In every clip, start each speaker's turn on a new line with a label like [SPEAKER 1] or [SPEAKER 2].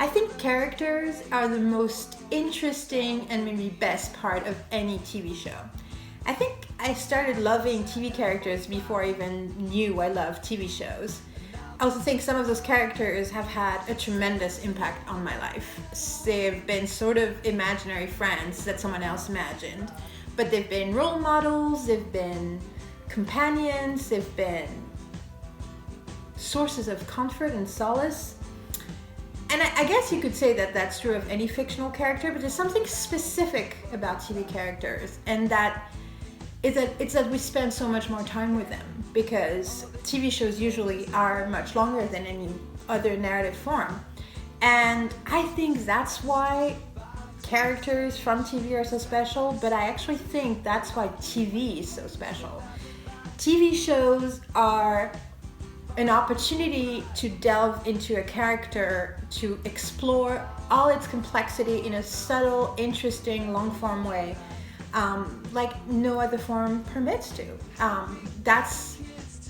[SPEAKER 1] I think characters are the most interesting and maybe best part of any TV show. I think I started loving TV characters before I even knew I loved TV shows. I also think some of those characters have had a tremendous impact on my life. They've been sort of imaginary friends that someone else imagined, but they've been role models, they've been companions, they've been sources of comfort and solace. And I guess you could say that that's true of any fictional character, but there's something specific about TV characters, and it's that we spend so much more time with them, because TV shows usually are much longer than any other narrative form. And I think that's why characters from TV are so special, but I actually think that's why TV is so special. TV shows are an opportunity to delve into a character, to explore all its complexity in a subtle, interesting, long-form way, like no other form permits to. That's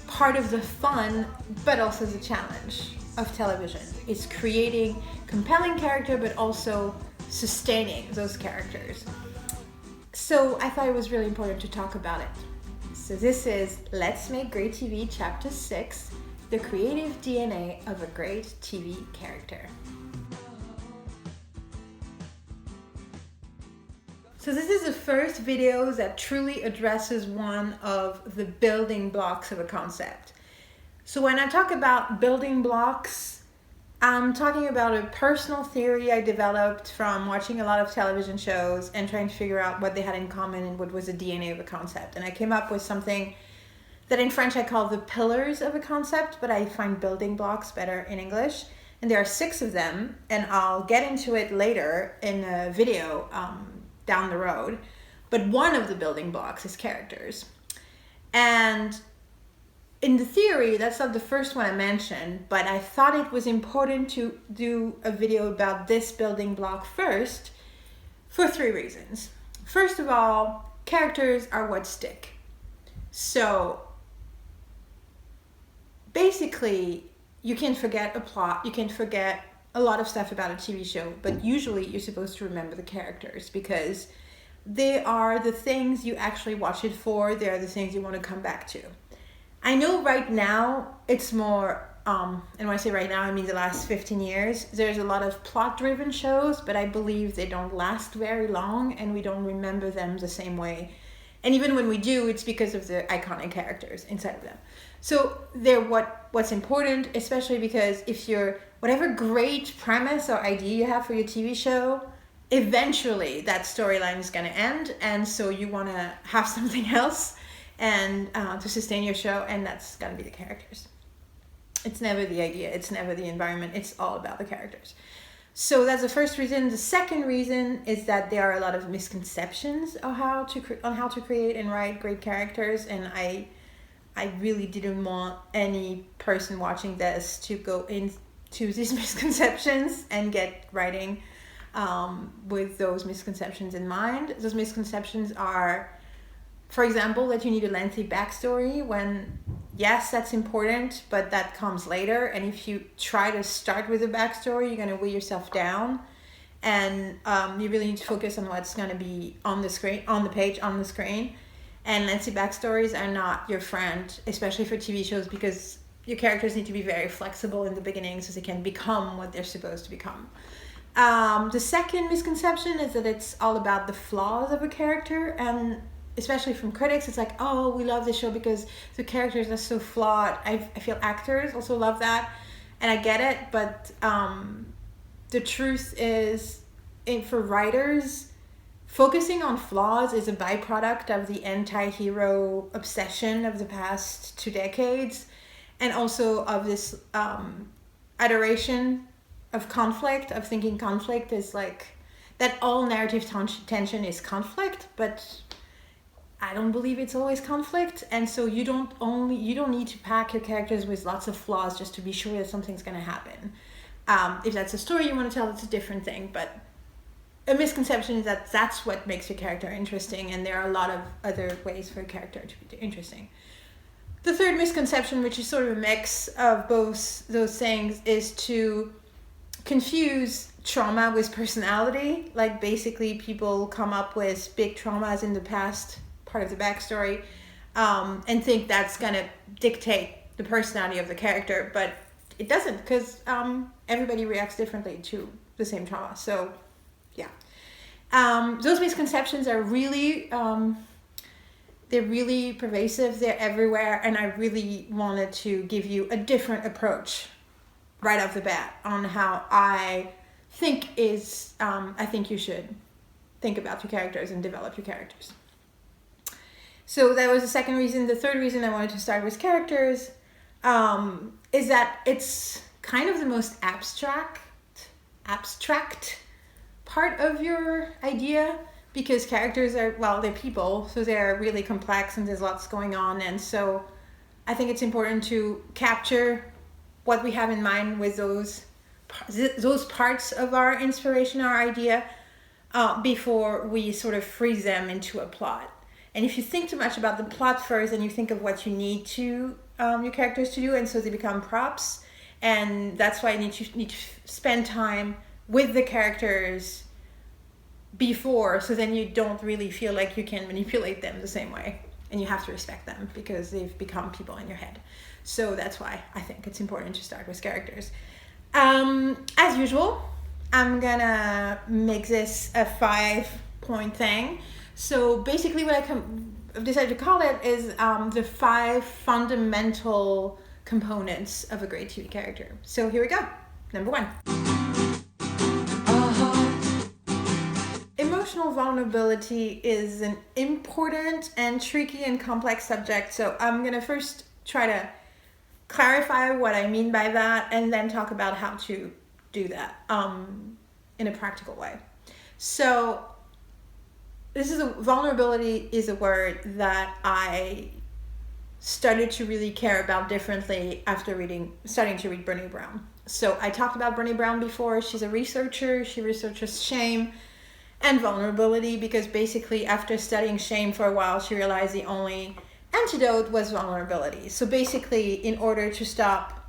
[SPEAKER 1] part of the fun, but also the challenge of television, is creating compelling character, but also sustaining those characters. So I thought it was really important to talk about it. So this is Let's Make Great TV, Chapter 6, The Creative DNA of a Great TV Character. So this is the first video that truly addresses one of the building blocks of a concept. So when I talk about building blocks, I'm talking about a personal theory I developed from watching a lot of television shows and trying to figure out what they had in common and what was the DNA of a concept. And I came up with something that in French I call the pillars of a concept, but I find building blocks better in English. And there are 6 of them, and I'll get into it later in a video down the road. But one of the building blocks is characters. And in the theory, that's not the first one I mentioned, but I thought it was important to do a video about this building block first for 3 reasons. First of all, characters are what stick. So basically, you can forget a plot, you can forget a lot of stuff about a TV show, but usually you're supposed to remember the characters because they are the things you actually watch it for, they are the things you want to come back to. I know right now it's more, and when I say right now, I mean the last 15 years, there's a lot of plot-driven shows, but I believe they don't last very long and we don't remember them the same way. And even when we do, it's because of the iconic characters inside of them. So they're what's important, especially because if you're, whatever great premise or idea you have for your TV show, eventually that storyline is going to end. And so you want to have something else and to sustain your show, and that's got to be the characters. It's never the idea, it's never the environment, it's all about the characters. So that's the first reason. The second reason is that there are a lot of misconceptions on how to create and write great characters, and I really didn't want any person watching this to go into these misconceptions and get writing with those misconceptions in mind. Those misconceptions are, for example, that you need a lengthy backstory when, yes, that's important, but that comes later. And if you try to start with a backstory, you're going to weigh yourself down. And you really need to focus on what's going to be on the screen, on the page, on the screen. And lengthy backstories are not your friend, especially for TV shows, because your characters need to be very flexible in the beginning so they can become what they're supposed to become. The second misconception is that it's all about the flaws of a character, and especially from critics, it's like, oh, we love this show because the characters are so flawed. I feel actors also love that, and I get it, but the truth is, for writers, focusing on flaws is a byproduct of the anti-hero obsession of the past 2 decades, and also of this adoration of conflict, of thinking conflict is like, that all narrative tension is conflict, but I don't believe it's always conflict. And so you don't need to pack your characters with lots of flaws just to be sure that something's going to happen. If that's a story you want to tell, it's a different thing, but a misconception is that that's what makes your character interesting, and there are a lot of other ways for a character to be interesting. The third misconception, which is sort of a mix of both those things, is to confuse trauma with personality. Like basically people come up with big traumas in the past, part of the backstory, and think that's gonna dictate the personality of the character, but it doesn't, because everybody reacts differently to the same trauma. So yeah, those misconceptions are really they're really pervasive, they're everywhere, and I really wanted to give you a different approach right off the bat on how I think you should think about your characters and develop your characters. So that was the second reason. The third reason I wanted to start with characters is that it's kind of the most abstract part of your idea, because characters are, well, they're people, so they're really complex and there's lots going on. And so I think it's important to capture what we have in mind with those parts of our inspiration, our idea, before we sort of freeze them into a plot. And if you think too much about the plot first, and you think of what you need to your characters to do, and so they become props, and that's why you need to spend time with the characters before, so then you don't really feel like you can manipulate them the same way, and you have to respect them because they've become people in your head. So that's why I think it's important to start with characters. As usual, I'm gonna make this a 5-point thing. So basically what I've decided to call it is the 5 fundamental components of a great TV character. So here we go. Number 1. Emotional vulnerability is an important and tricky and complex subject. So I'm going to first try to clarify what I mean by that, and then talk about how to do that in a practical way. So vulnerability is a word that I started to really care about differently after starting to read Brené Brown. So I talked about Brené Brown before. She's a researcher. She researches shame and vulnerability, because basically after studying shame for a while, she realized the only antidote was vulnerability. So basically, in order to stop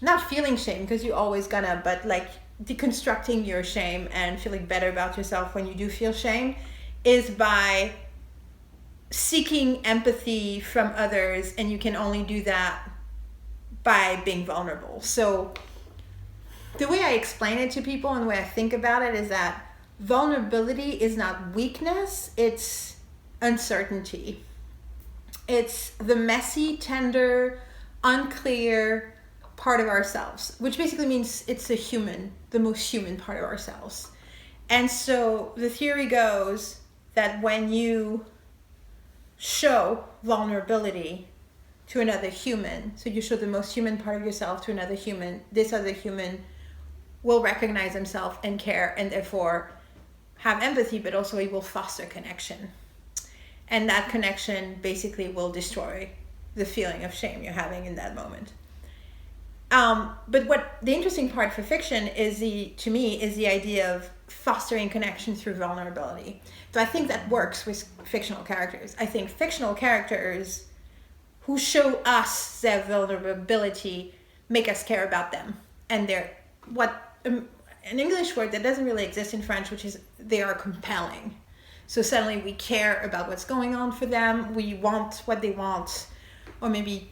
[SPEAKER 1] not feeling shame, because you're always gonna, but like deconstructing your shame and feeling better about yourself when you do feel shame, is by seeking empathy from others, and you can only do that by being vulnerable. So the way I explain it to people and the way I think about it is that vulnerability is not weakness, it's uncertainty. It's the messy, tender, unclear part of ourselves, which basically means it's the most human part of ourselves. And so the theory goes that when you show vulnerability to another human, so you show the most human part of yourself to another human, this other human will recognize himself and care, and therefore have empathy, but also it will foster connection. And that connection basically will destroy the feeling of shame you're having in that moment. But what the interesting part for fiction is to me is the idea of fostering connection through vulnerability. So I think that works with fictional characters. I think fictional characters who show us their vulnerability make us care about them. And they're an English word that doesn't really exist in French, which is they are compelling. So suddenly we care about what's going on for them. We want what they want, or maybe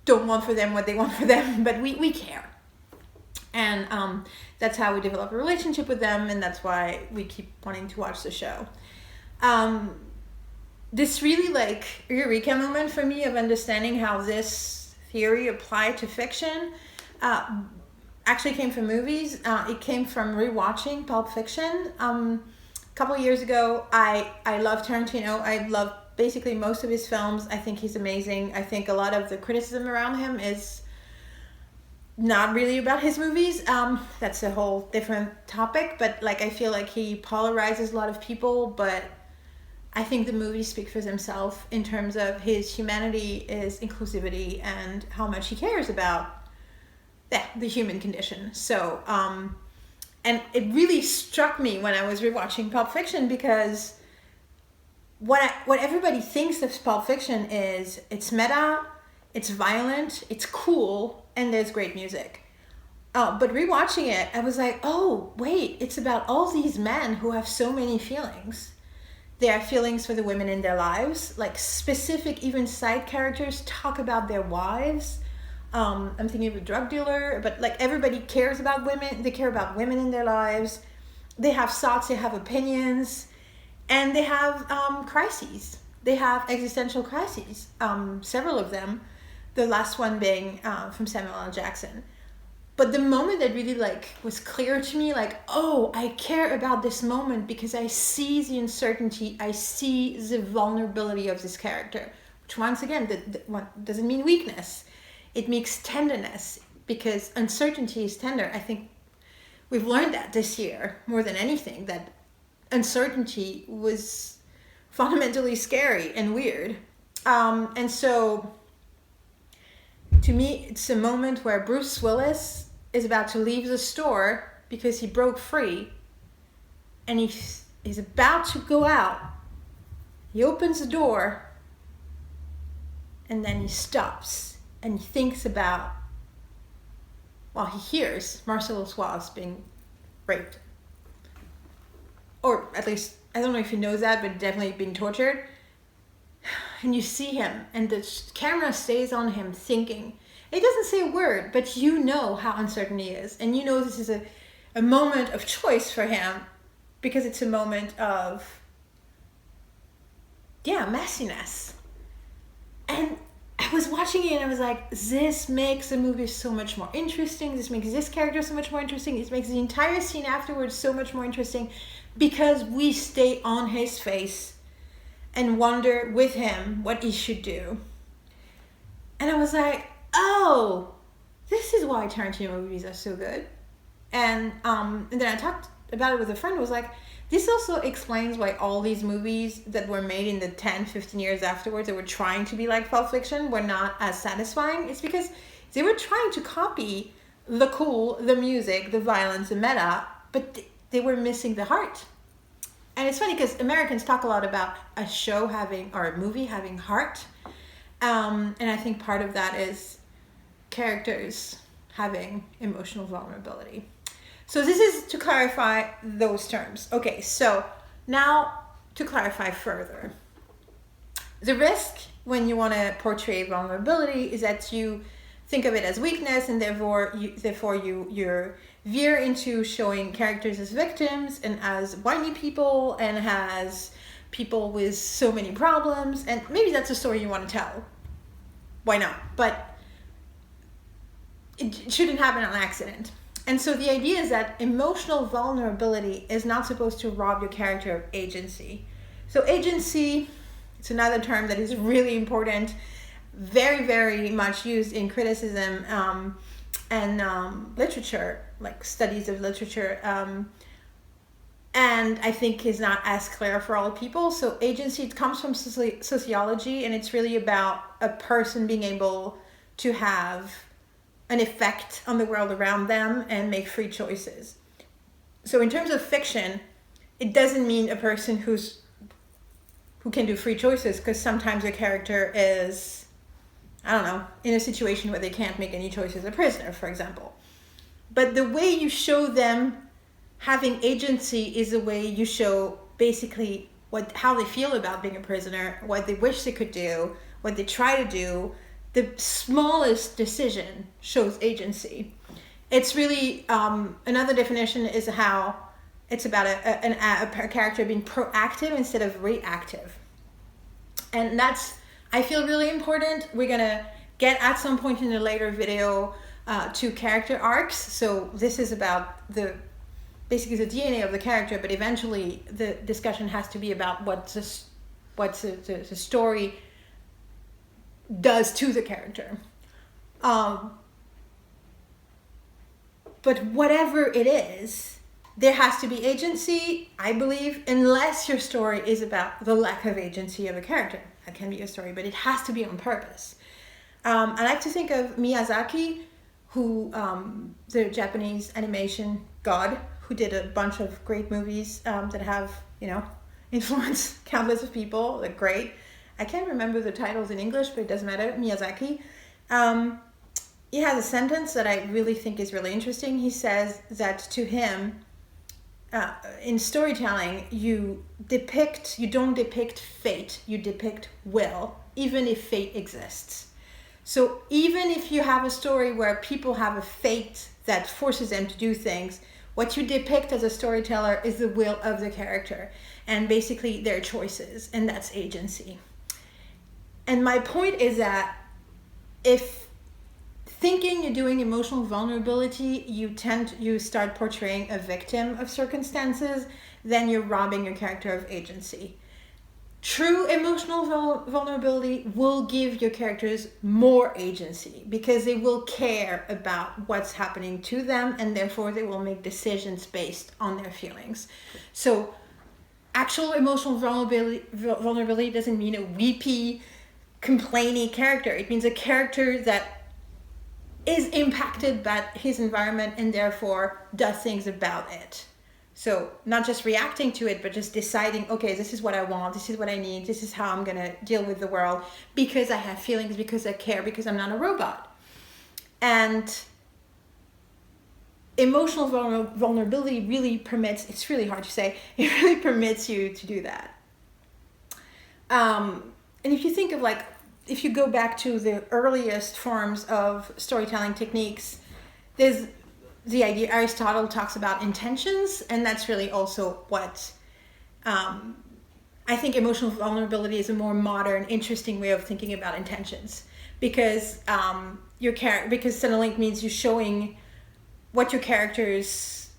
[SPEAKER 1] don't want for them what they want for them, but we care. And that's how we develop a relationship with them, and that's why we keep wanting to watch the show. This really like eureka moment for me of understanding how this theory applied to fiction actually came from movies. It came from rewatching Pulp Fiction. A couple of years ago, I love Tarantino. I love basically most of his films. I think he's amazing. I think a lot of the criticism around him is not really about his movies. That's a whole different topic, but like I feel like he polarizes a lot of people, but I think the movies speak for themselves in terms of his humanity, his inclusivity, and how much he cares about the human condition. So, and it really struck me when I was rewatching Pulp Fiction, because what everybody thinks of Pulp Fiction is it's meta, it's violent, it's cool, and there's great music. But rewatching it, I was like, oh, wait, it's about all these men who have so many feelings. They have feelings for the women in their lives, like specific, even side characters talk about their wives. I'm thinking of a drug dealer, but like everybody cares about women. They care about women in their lives. They have thoughts, they have opinions, and they have crises. They have existential crises, several of them, the last one being from Samuel L. Jackson. But the moment that really like was clear to me, like, oh, I care about this moment because I see the uncertainty, I see the vulnerability of this character, which once again, that doesn't mean weakness. It means tenderness, because uncertainty is tender. I think we've learned that this year more than anything, that uncertainty was fundamentally scary and weird. And so to me, it's a moment where Bruce Willis is about to leave the store because he broke free, and he's about to go out. He opens the door, and then he stops, and he thinks about, well, he hears Marcel was being raped. Or at least, I don't know if he knows that, but definitely being tortured. And you see him, and the camera stays on him thinking. It doesn't say a word, but you know how uncertain he is. And you know this is a moment of choice for him, because it's a moment of, messiness. And I was watching it and I was like, this makes the movie so much more interesting. This makes this character so much more interesting. It makes the entire scene afterwards so much more interesting, because we stay on his face and wonder with him what he should do. And I was like, oh, this is why Tarantino movies are so good. And then I talked about it with a friend who was like, this also explains why all these movies that were made in the 10, 15 years afterwards that were trying to be like Pulp Fiction were not as satisfying. It's because they were trying to copy the cool, the music, the violence, the meta, but they were missing the heart. And it's funny because Americans talk a lot about a show having, or a movie having heart. And I think part of that is characters having emotional vulnerability. So this is to clarify those terms. Okay, so now to clarify further. The risk when you want to portray vulnerability is that you think of it as weakness, and therefore you veer into showing characters as victims and as whiny people and as people with so many problems. And maybe that's a story you want to tell. Why not? But it shouldn't happen on accident. And so the idea is that emotional vulnerability is not supposed to rob your character of agency. So agency, it's another term that is really important, very, very much used in criticism and literature, like studies of literature. And I think is not as clear for all people. So agency, it comes from sociology, and it's really about a person being able to have an effect on the world around them and make free choices. So in terms of fiction, it doesn't mean a person who can do free choices, because sometimes a character is, I don't know, in a situation where they can't make any choices, a prisoner, for example. But the way you show them having agency is the way you show basically how they feel about being a prisoner, what they wish they could do, what they try to do. The smallest decision shows agency. It's really, another definition is how it's about a character being proactive instead of reactive. And that's, I feel, really important. We're gonna get at some point in a later video to character arcs. So this is about basically the DNA of the character, but eventually the discussion has to be about what the story does to the character. But whatever it is, there has to be agency, I believe, unless your story is about the lack of agency of a character. That can be a story, but it has to be on purpose. I like to think of Miyazaki, who the Japanese animation god, who did a bunch of great movies that have, influenced countless of people. They're great. I can't remember the titles in English, but it doesn't matter. Miyazaki. he has a sentence that I really think is really interesting. He says that to him, in storytelling, you don't depict fate, you depict will, even if fate exists. So even if you have a story where people have a fate that forces them to do things, what you depict as a storyteller is the will of the character and basically their choices, and that's agency. And my point is that if thinking you're doing emotional vulnerability, you start portraying a victim of circumstances, then you're robbing your character of agency. True emotional vulnerability will give your characters more agency because they will care about what's happening to them, and therefore they will make decisions based on their feelings. So actual emotional vulnerability doesn't mean a weepy, complainy character. It means a character that is impacted by his environment and therefore does things about it. So not just reacting to it, but just deciding, okay, this is what I want, this is what I need, this is how I'm going to deal with the world because I have feelings, because I care, because I'm not a robot. And emotional vulnerability really permits, it's really hard to say, it really permits you to do that. And if you think of if you go back to the earliest forms of storytelling techniques, there's the idea, Aristotle talks about intentions, and that's really also what I think emotional vulnerability is a more modern, interesting way of thinking about intentions, because because Centrelink means you're showing what your character's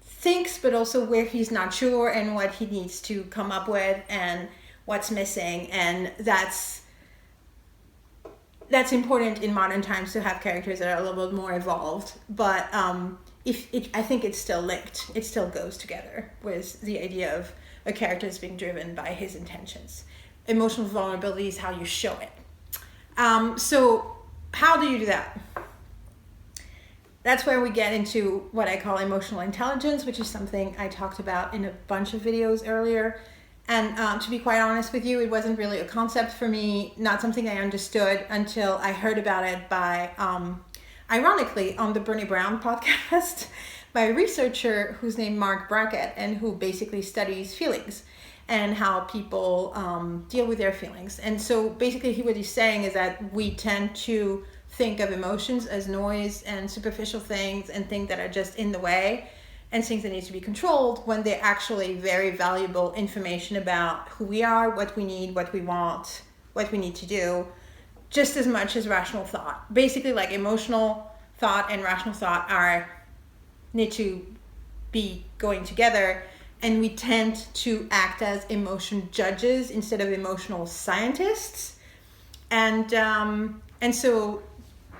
[SPEAKER 1] thinks, but also where he's not sure and what he needs to come up with and what's missing, and that's important in modern times to have characters that are a little bit more evolved. But I think it's still linked. It still goes together with the idea of a character is being driven by his intentions. Emotional vulnerability is how you show it. So how do you do that? That's where we get into what I call emotional intelligence, which is something I talked about in a bunch of videos earlier. And to be quite honest with you, it wasn't really a concept for me, not something I understood until I heard about it by, ironically, on the Brené Brown podcast by a researcher who's named Marc Brackett, and who basically studies feelings and how people deal with their feelings. And so basically what he's saying is that we tend to think of emotions as noise and superficial things and things that are just in the way and things that need to be controlled, when they're actually very valuable information about who we are, what we need, what we want, what we need to do, just as much as rational thought. Basically, like, emotional thought and rational thought need to be going together, and we tend to act as emotion judges instead of emotional scientists. And so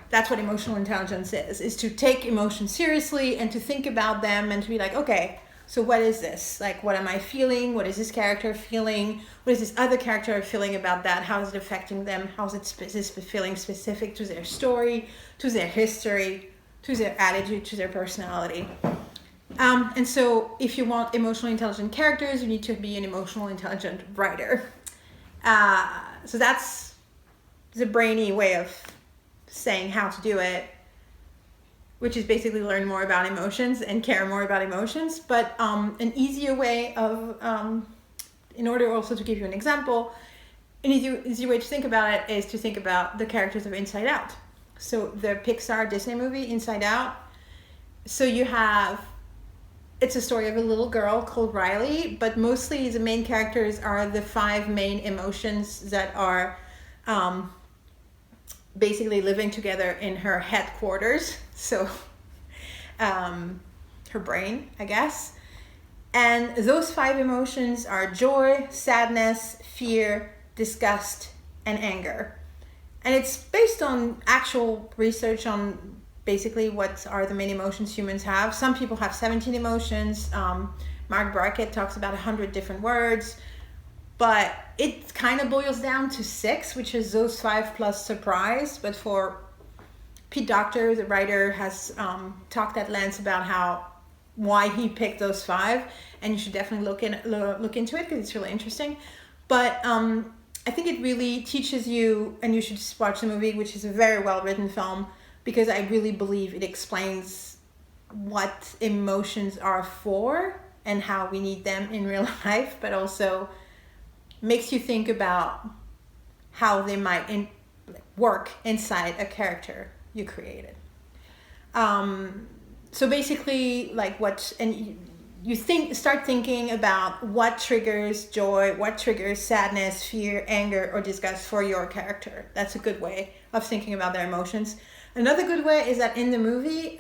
[SPEAKER 1] that's what emotional intelligence is to take emotions seriously and to think about them and to be like, okay, so what is this? Like, what am I feeling? What is this character feeling? What is this other character feeling about that? How is it affecting them? How is this feeling specific to their story, to their history, to their attitude, to their personality? And so if you want emotionally intelligent characters, you need to be an emotional intelligent writer. So that's the brainy way of saying how to do it, which is basically learn more about emotions and care more about emotions. But an easier way of, in order also to give you an example, an easy way to think about it is to think about the characters of Inside Out. So the Pixar Disney movie Inside Out. So it's a story of a little girl called Riley, but mostly the main characters are the 5 main emotions that are basically living together in her headquarters, so her brain, I guess. And those 5 emotions are joy, sadness, fear, disgust, and anger. And it's based on actual research on basically what are the main emotions humans have. Some people have 17 emotions. Marc Brackett talks about 100 different words. But it kind of boils down to 6, which is those 5 plus surprise. But for Pete Docter, the writer, has talked at length about why he picked those 5, and you should definitely look into it because it's really interesting. But I think it really teaches you, and you should just watch the movie, which is a very well written film, because I really believe it explains what emotions are for and how we need them in real life, but also makes you think about how they might work inside a character you created. So basically, like start thinking about what triggers joy, what triggers sadness, fear, anger, or disgust for your character. That's a good way of thinking about their emotions. Another good way is that in the movie,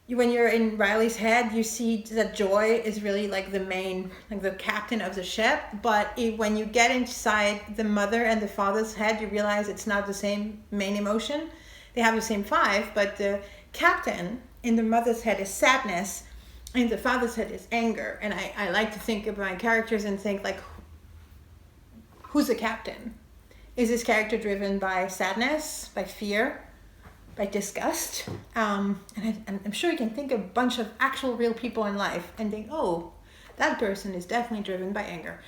[SPEAKER 1] when you're in Riley's head, you see that joy is really like the main, like the captain of the ship. But when you get inside the mother and the father's head, you realize it's not the same main emotion. They have the same 5, but the captain in the mother's head is sadness, and the father's head is anger. And I like to think of my characters and think like, who's the captain? Is this character driven by sadness, by fear, by disgust? And I'm sure you can think of a bunch of actual real people in life and think, oh, that person is definitely driven by anger.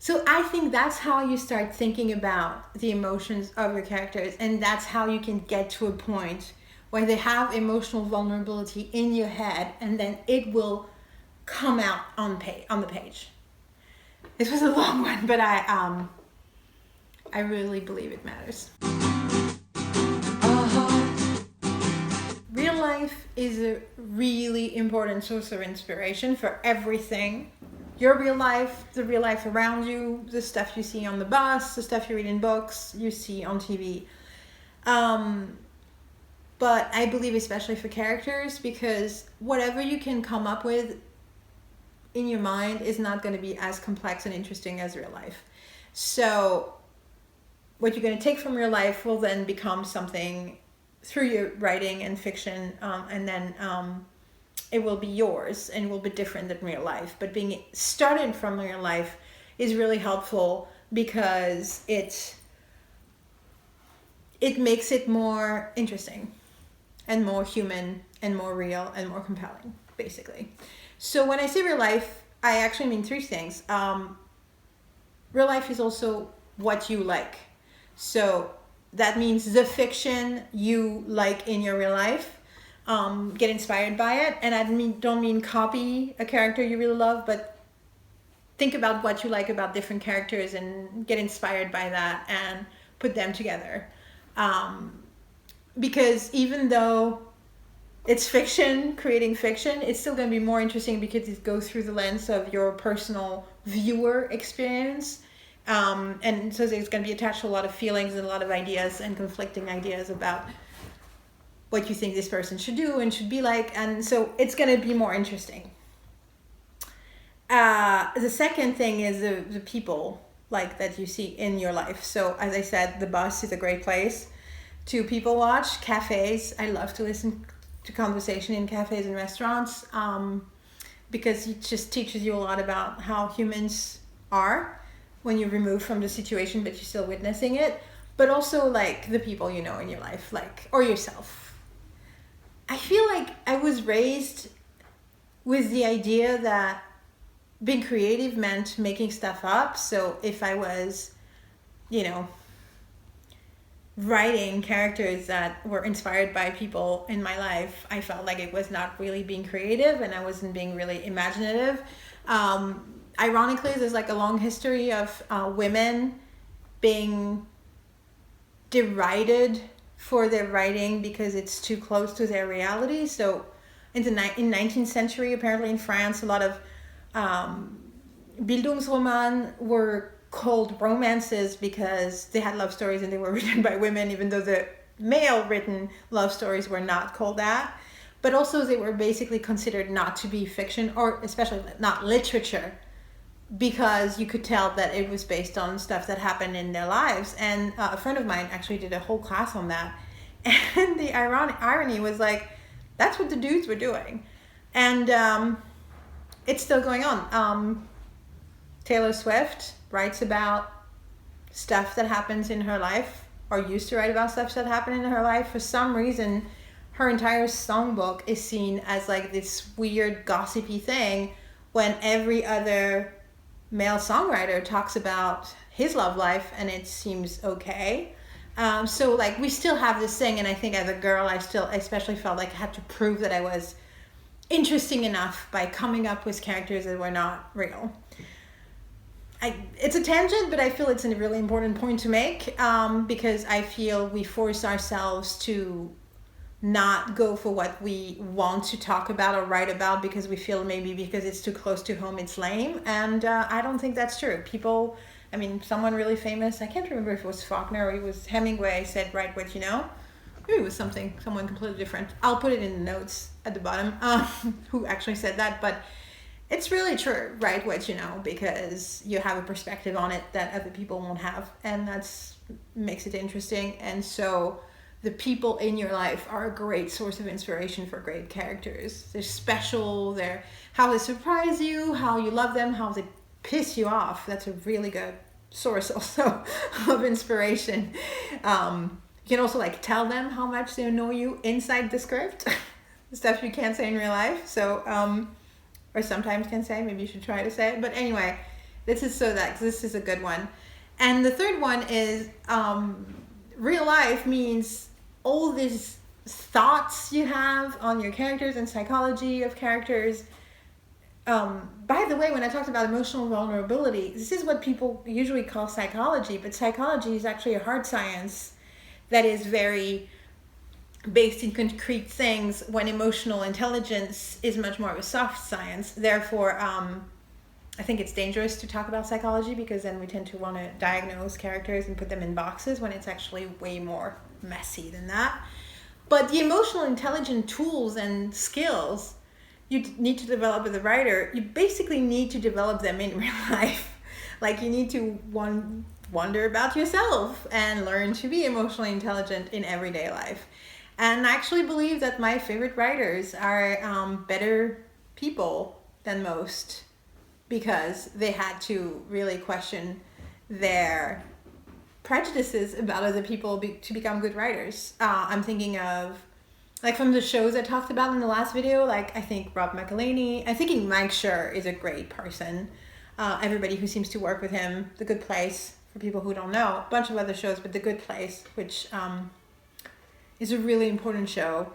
[SPEAKER 1] So I think that's how you start thinking about the emotions of your characters, and that's how you can get to a point where they have emotional vulnerability in your head, and then it will come out on the page. This was a long one, but I really believe it matters. Real life is a really important source of inspiration for everything. Your real life, the real life around you, the stuff you see on the bus, the stuff you read in books, you see on TV. But I believe especially for characters, because whatever you can come up with in your mind is not going to be as complex and interesting as real life. So what you're going to take from real life will then become something through your writing and fiction, and then it will be yours and will be different than real life. But being started from real life is really helpful because it makes it more interesting and more human and more real and more compelling, basically. So when I say real life, I actually mean 3 things. Real life is also what you like. So that means the fiction you like in your real life. Get inspired by it. And I don't mean copy a character you really love, but think about what you like about different characters and get inspired by that and put them together. Because even though it's fiction, creating fiction, it's still going to be more interesting because it goes through the lens of your personal viewer experience. And so it's going to be attached to a lot of feelings and a lot of ideas and conflicting ideas about what you think this person should do and should be like. And so it's going to be more interesting. The second thing is the people like that you see in your life. So as I said, the bus is a great place to people watch. Cafes, I love to listen to conversation in cafes and restaurants, because it just teaches you a lot about how humans are when you're removed from the situation but you're still witnessing it. But also like the people you know in your life, like, or yourself. I feel like I was raised with the idea that being creative meant making stuff up. So if I was, writing characters that were inspired by people in my life, I felt like it was not really being creative and I wasn't being really imaginative. Ironically, there's like a long history of women being derided for their writing because it's too close to their reality. So in 19th century, apparently in France, a lot of Bildungsroman were called romances because they had love stories and they were written by women, even though the male written love stories were not called that. But also they were basically considered not to be fiction, or especially not literature, because you could tell that it was based on stuff that happened in their lives. And a friend of mine actually did a whole class on that. And the irony was like, that's what the dudes were doing. And it's still going on. Taylor Swift writes about stuff that happens in her life, or used to write about stuff that happened in her life. For some reason, her entire songbook is seen as like this weird gossipy thing when every other male songwriter talks about his love life and it seems okay. So like we still have this thing, and I think as a girl, I especially felt like I had to prove that I was interesting enough by coming up with characters that were not real. It's a tangent, but I feel it's a really important point to make, because I feel we force ourselves to not go for what we want to talk about or write about because we feel maybe because it's too close to home it's lame, and I don't think that's true. People, I mean, someone really famous, I can't remember if it was Faulkner or it was Hemingway, said write what you know. Maybe it was someone completely different. I'll put it in the notes at the bottom, who actually said that, but it's really true. Write what you know, because you have a perspective on it that other people won't have, and that's makes it interesting. And so the people in your life are a great source of inspiration for great characters. They're special. They're how they surprise you, how you love them, how they piss you off. That's a really good source also of inspiration. You can also like tell them how much they annoy you inside the script, stuff you can't say in real life. So, or sometimes can say. Maybe you should try to say it. But anyway, this is a good one. And the third one is real life means all these thoughts you have on your characters and psychology of characters. By the way, when I talked about emotional vulnerability, this is what people usually call psychology, but psychology is actually a hard science that is very based in concrete things, when emotional intelligence is much more of a soft science. Therefore, I think it's dangerous to talk about psychology because then we tend to want to diagnose characters and put them in boxes when it's actually way more messy than that. But the emotional intelligence tools and skills you need to develop as a writer, you basically need to develop them in real life. Like you need to wonder about yourself and learn to be emotionally intelligent in everyday life. And I actually believe that my favorite writers are better people than most because they had to really question their prejudices about other people to become good writers. I'm thinking of, like from the shows I talked about in the last video, like I think Rob McElhaney, I'm thinking Mike Schur is a great person. Everybody who seems to work with him, The Good Place, for people who don't know, a bunch of other shows, but The Good Place, which is a really important show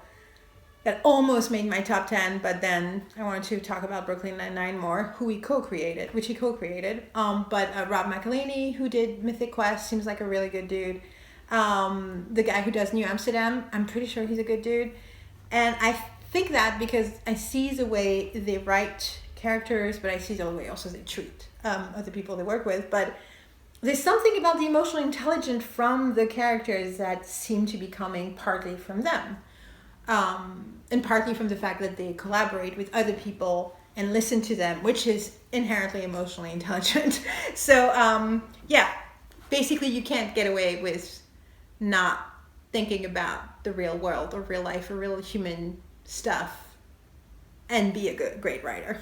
[SPEAKER 1] that almost made my top 10, but then I wanted to talk about Brooklyn Nine-Nine more, which he co-created. But Rob McElhaney, who did Mythic Quest, seems like a really good dude. The guy who does New Amsterdam, I'm pretty sure he's a good dude. And I think that because I see the way they write characters, but I see the way also they treat other people they work with. But there's something about the emotional intelligence from the characters that seem to be coming partly from them. And partly from the fact that they collaborate with other people and listen to them, which is inherently emotionally intelligent. So, basically you can't get away with not thinking about the real world or real life or real human stuff and be a great writer.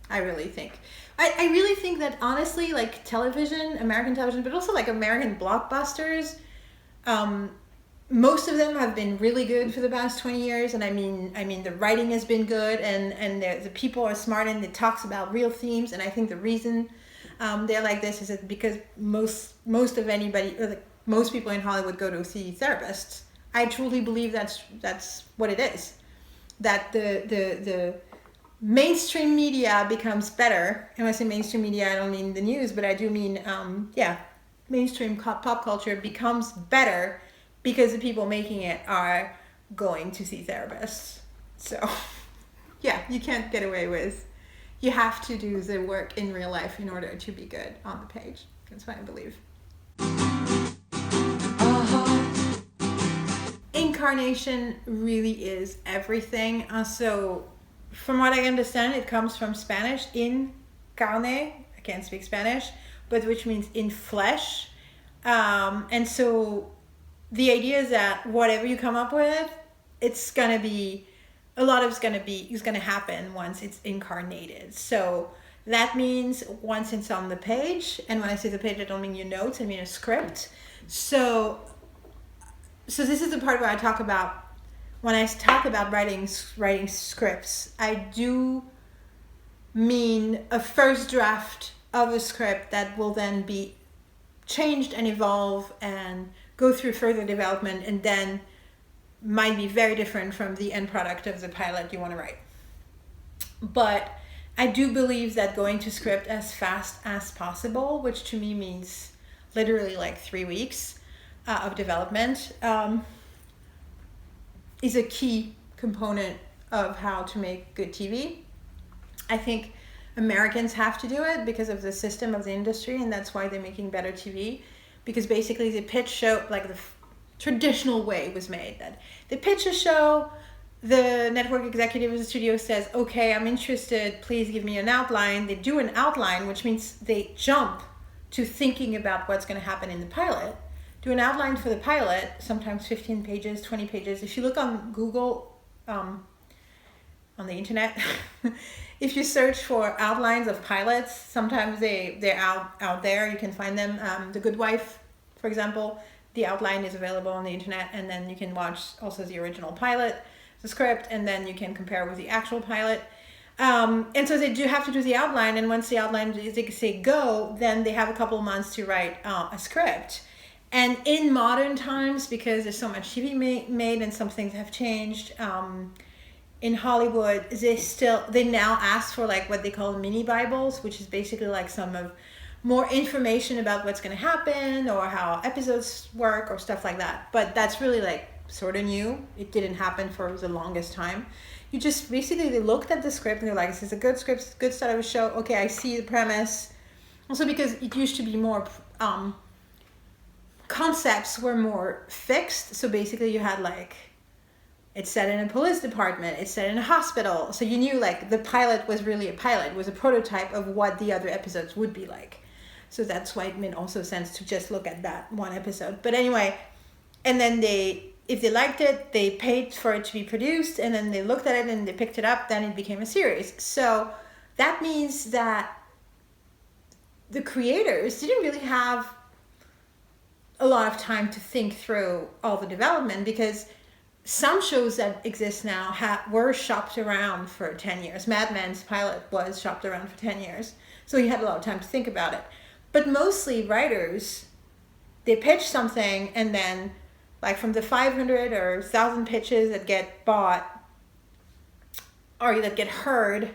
[SPEAKER 1] I really think. I really think that honestly, like television, American television, but also like American blockbusters, most of them have been really good for the past 20 years. And I mean, the writing has been good and the people are smart and it talks about real themes. And I think the reason they're like this is that because most people in Hollywood go to see therapists. I truly believe that's what it is. That the mainstream media becomes better. And when I say mainstream media, I don't mean the news, but I do mean, mainstream pop culture becomes better because the people making it are going to see therapists. So, yeah, you can't get away with. You have to do the work in real life in order to be good on the page. That's what I believe. Incarnation really is everything. So, from what I understand, it comes from Spanish, in carne. I can't speak Spanish, but which means in flesh. And so the idea is that whatever you come up with, it's going to be, a lot of it's going to happen once it's incarnated. So that means once it's on the page, and when I say the page, I don't mean your notes, I mean a script. So this is the part where I talk about, when I talk about writing scripts, I do mean a first draft of a script that will then be changed and evolve and go through further development and then might be very different from the end product of the pilot you want to write. But I do believe that going to script as fast as possible, which to me means literally like 3 weeks of development, is a key component of how to make good TV. I think Americans have to do it because of the system of the industry, and that's why they're making better TV. Because basically the pitch show, like the traditional way was made, that they pitch a show, the network executive of the studio says, okay, I'm interested, please give me an outline. They do an outline, which means they jump to thinking about what's going to happen in the pilot. Do an outline for the pilot, sometimes 15 pages, 20 pages. If you look on Google, on the internet, if you search for outlines of pilots, sometimes they're out there. You can find them. The Good Wife, for example, the outline is available on the internet, and then you can watch also the original pilot, the script, and then you can compare with the actual pilot. And so they do have to do the outline, and once the outline, they say go, then they have a couple of months to write a script. And in modern times, because there's so much TV made and some things have changed, in Hollywood, they now ask for like what they call mini Bibles, which is basically like some of more information about what's going to happen or how episodes work or stuff like that. But that's really like sort of new. It didn't happen for the longest time. You just basically, they looked at the script and they're like, this is a good script, good start of a show. Okay, I see the premise. Also because it used to be more, concepts were more fixed. So basically you had like, it's set in a police department, it's set in a hospital. So you knew like the pilot was really a pilot, it was a prototype of what the other episodes would be like. So that's why it made also sense to just look at that one episode. But anyway, and then if they liked it, they paid for it to be produced, and then they looked at it and they picked it up, then it became a series. So that means that the creators didn't really have a lot of time to think through all the development, because some shows that exist now were shopped around for 10 years. Mad Men's pilot was shopped around for 10 years. So you had a lot of time to think about it. But mostly writers, they pitch something, and then like from the 500 or 1,000 pitches that get bought or that get heard,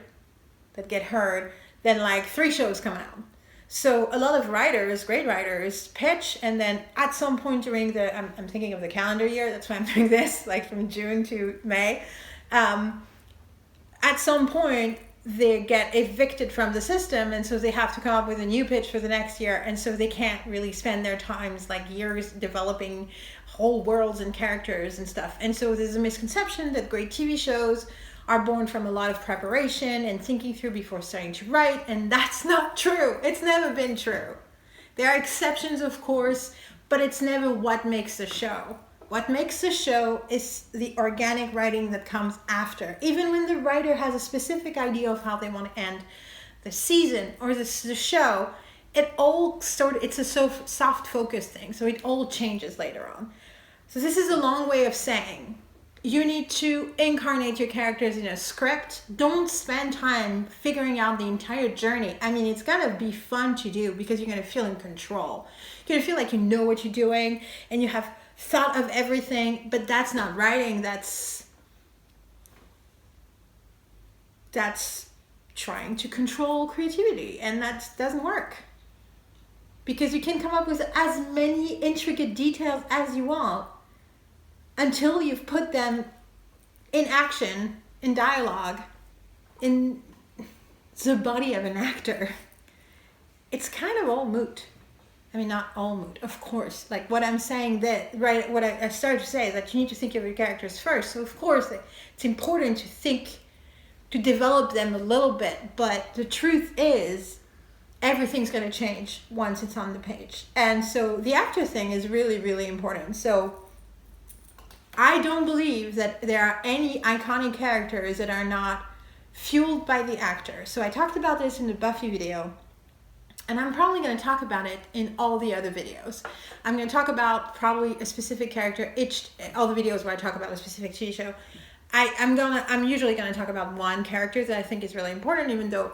[SPEAKER 1] then like 3 shows come out. So a lot of writers, great writers, pitch, and then at some point during I'm thinking of the calendar year, that's why I'm doing this, like from June to May. At some point, they get evicted from the system, and so they have to come up with a new pitch for the next year, and so they can't really spend their times like years developing whole worlds and characters and stuff. And so there's a misconception that great TV shows are born from a lot of preparation and thinking through before starting to write, and that's not true. It's never been true. There are exceptions, of course, but it's never what makes the show. What makes the show is the organic writing that comes after. Even when the writer has a specific idea of how they want to end the season or the show, it's a soft focus thing, so it all changes later on. So this is a long way of saying you need to incarnate your characters in a script. Don't spend time figuring out the entire journey. I mean, it's going to be fun to do because you're going to feel in control. You're going to feel like you know what you're doing and you have thought of everything, but that's not writing. That's trying to control creativity, and that doesn't work. Because you can come up with as many intricate details as you want until you've put them in action, in dialogue, in the body of an actor. It's kind of all moot. I mean, not all moot, of course. Like what I'm saying what I started to say is that you need to think of your characters first. So of course, it's important to develop them a little bit. But the truth is, everything's going to change once it's on the page. And so the actor thing is really, really important. So I don't believe that there are any iconic characters that are not fueled by the actor. So I talked about this in the Buffy video, and I'm probably going to talk about it in all the other videos. I'm going to talk about probably a specific character, all the videos where I talk about a specific TV show. I'm usually going to talk about one character that I think is really important, even though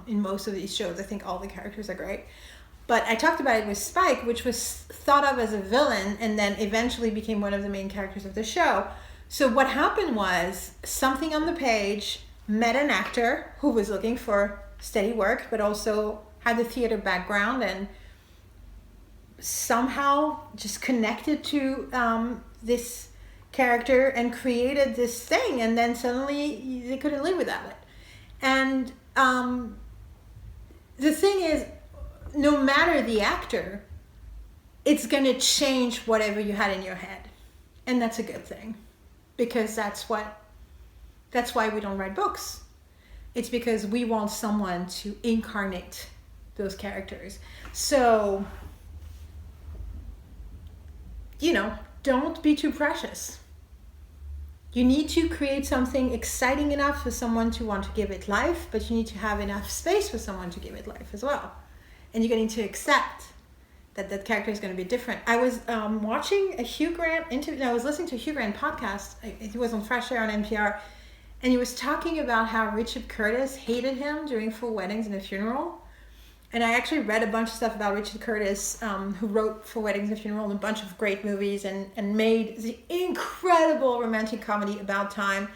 [SPEAKER 1] in most of these shows I think all the characters are great. But I talked about it with Spike, which was thought of as a villain and then eventually became one of the main characters of the show. So what happened was something on the page met an actor who was looking for steady work, but also had a theater background and somehow just connected to this character and created this thing, and then suddenly they couldn't live without it. And the thing is, no matter the actor, it's going to change whatever you had in your head. And that's a good thing, because that's why we don't write books. It's because we want someone to incarnate those characters. So, don't be too precious. You need to create something exciting enough for someone to want to give it life, but you need to have enough space for someone to give it life as well. And you're going to accept that character is going to be different. I was watching a Hugh Grant interview. I was listening to a Hugh Grant podcast. It was on Fresh Air on NPR. And he was talking about how Richard Curtis hated him during Four Weddings and a Funeral. And I actually read a bunch of stuff about Richard Curtis, who wrote Four Weddings and a Funeral and a bunch of great movies, and made the incredible romantic comedy About Time,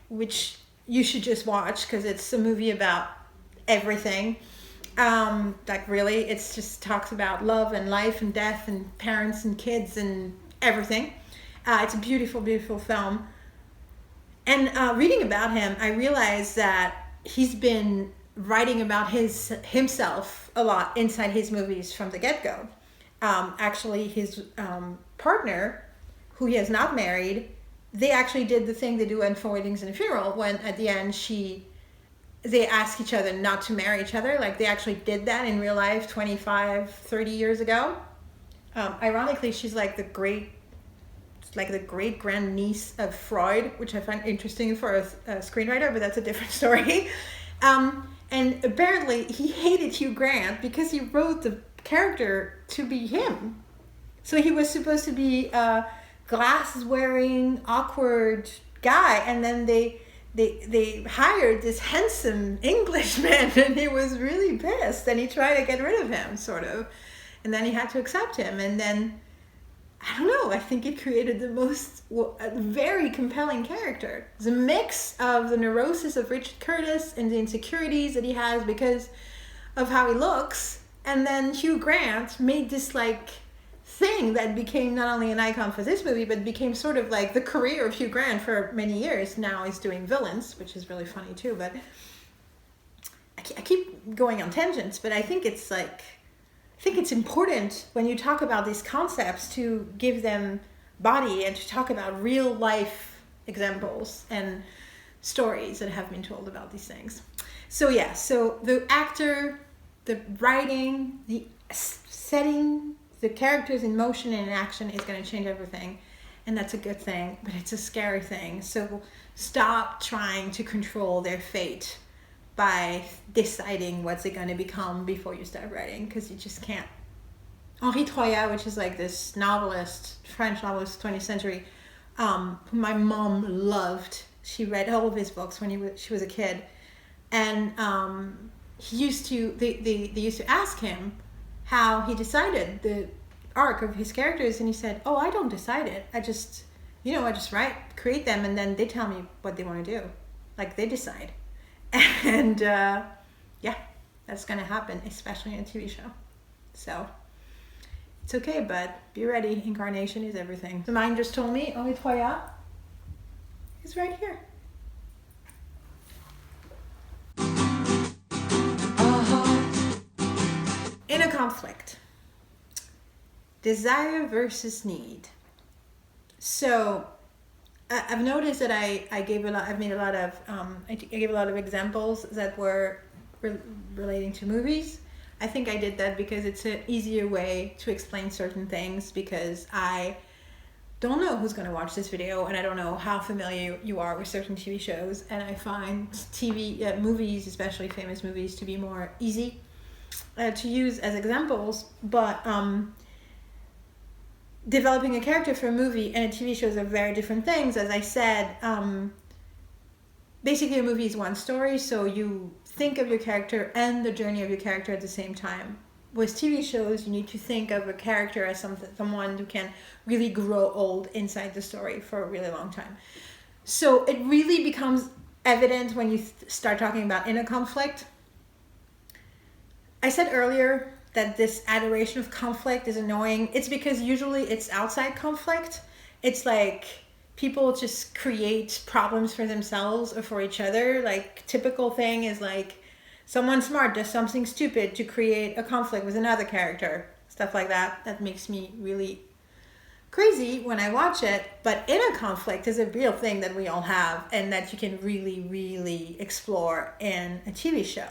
[SPEAKER 1] which you should just watch because it's a movie about everything. Really, it's just talks about love and life and death and parents and kids and everything. It's a beautiful, beautiful film. And reading about him, I realized that he's been writing about himself a lot inside his movies from the get-go. Actually, his partner, who he has not married, they actually did the thing they do in Four Weddings and a Funeral, when at the end they ask each other not to marry each other. Like, they actually did that in real life 25, 30 years ago. Ironically, she's like the great grand niece of Freud, which I find interesting for a screenwriter, but that's a different story. And apparently he hated Hugh Grant because he wrote the character to be him. So he was supposed to be a glasses-wearing, awkward guy, and then they hired this handsome Englishman, and he was really pissed, and he tried to get rid of him, sort of. And then he had to accept him, and then, I don't know, I think it created a very compelling character. It's a mix of the neurosis of Richard Curtis and the insecurities that he has because of how he looks, and then Hugh Grant made this thing that became not only an icon for this movie, but became sort of like the career of Hugh Grant for many years. Now he's doing villains, which is really funny too, but I keep going on tangents, but I think it's important when you talk about these concepts to give them body and to talk about real life examples and stories that have been told about these things. So the actor, the writing, the setting the characters in motion and in action is going to change everything, and that's a good thing, but it's a scary thing. So stop trying to control their fate by deciding what's it going to become before you start writing, because you just can't. Henri Troyat, which is this novelist, French novelist, 20th century, who my mom loved. She read all of his books when she was a kid, and they used to ask him how he decided the arc of his characters, and he said, "Oh, I don't decide it. I just write, create them, and then they tell me what they want to do. They decide." And that's going to happen, especially in a TV show. So it's okay, but be ready. Incarnation is everything. The mind just told me, Henri Troyat is right here. In a conflict, desire versus need. So I've noticed that I gave a lot of examples that were relating to movies. I think I did that because it's an easier way to explain certain things, because I don't know who's going to watch this video, and I don't know how familiar you are with certain TV shows, and I find movies, especially famous movies, to be more easy to use as examples. But developing a character for a movie and a TV show are very different things. As I said, basically a movie is one story, so you think of your character and the journey of your character at the same time. with TV shows, you need to think of a character as someone who can really grow old inside the story for a really long time. So it really becomes evident when you start talking about inner conflict. I said earlier that this adoration of conflict is annoying. It's because usually it's outside conflict. It's like people just create problems for themselves or for each other. Like, typical thing is like someone smart does something stupid to create a conflict with another character. Stuff like that. That makes me really crazy when I watch it. But inner conflict is a real thing that we all have and that you can really, really explore in a TV show.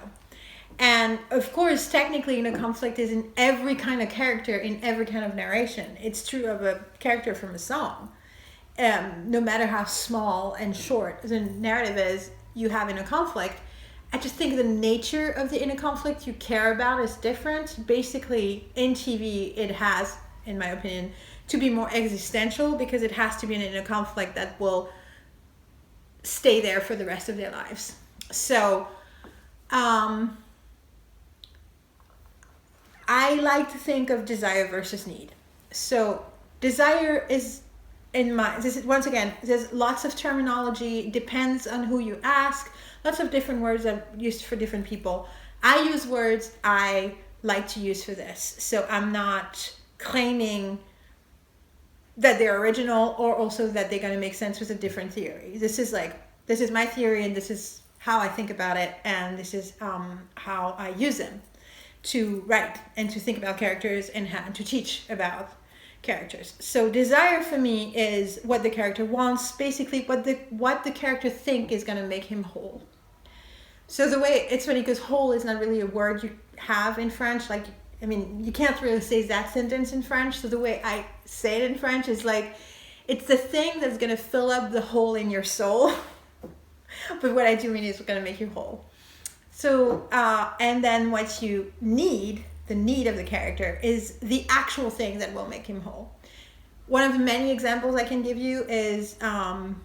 [SPEAKER 1] And of course, technically, inner conflict is in every kind of character, in every kind of narration. It's true of a character from a song. No matter how small and short the narrative is, you have inner conflict. I just think the nature of the inner conflict you care about is different. Basically, in TV, it has, in my opinion, to be more existential, because it has to be an inner conflict that will stay there for the rest of their lives. So, I like to think of desire versus need. So desire is, once again, there's lots of terminology, depends on who you ask, lots of different words are used for different people. I use words I like to use for this. So I'm not claiming that they're original or also that they're going to make sense with a different theory. This is my theory and this is how I think about it, and this is how I use them to write and to think about characters and to teach about characters. So desire for me is what the character wants, basically what the character think is going to make him whole. So the way, it's funny because whole is not really a word you have in French. Like, I mean, you can't really say that sentence in French. So the way I say it in French is like, it's the thing that's going to fill up the hole in your soul. But what I do mean is going to make you whole. So, and then what you need, the need of the character, is the actual thing that will make him whole. One of the many examples I can give you is, I'm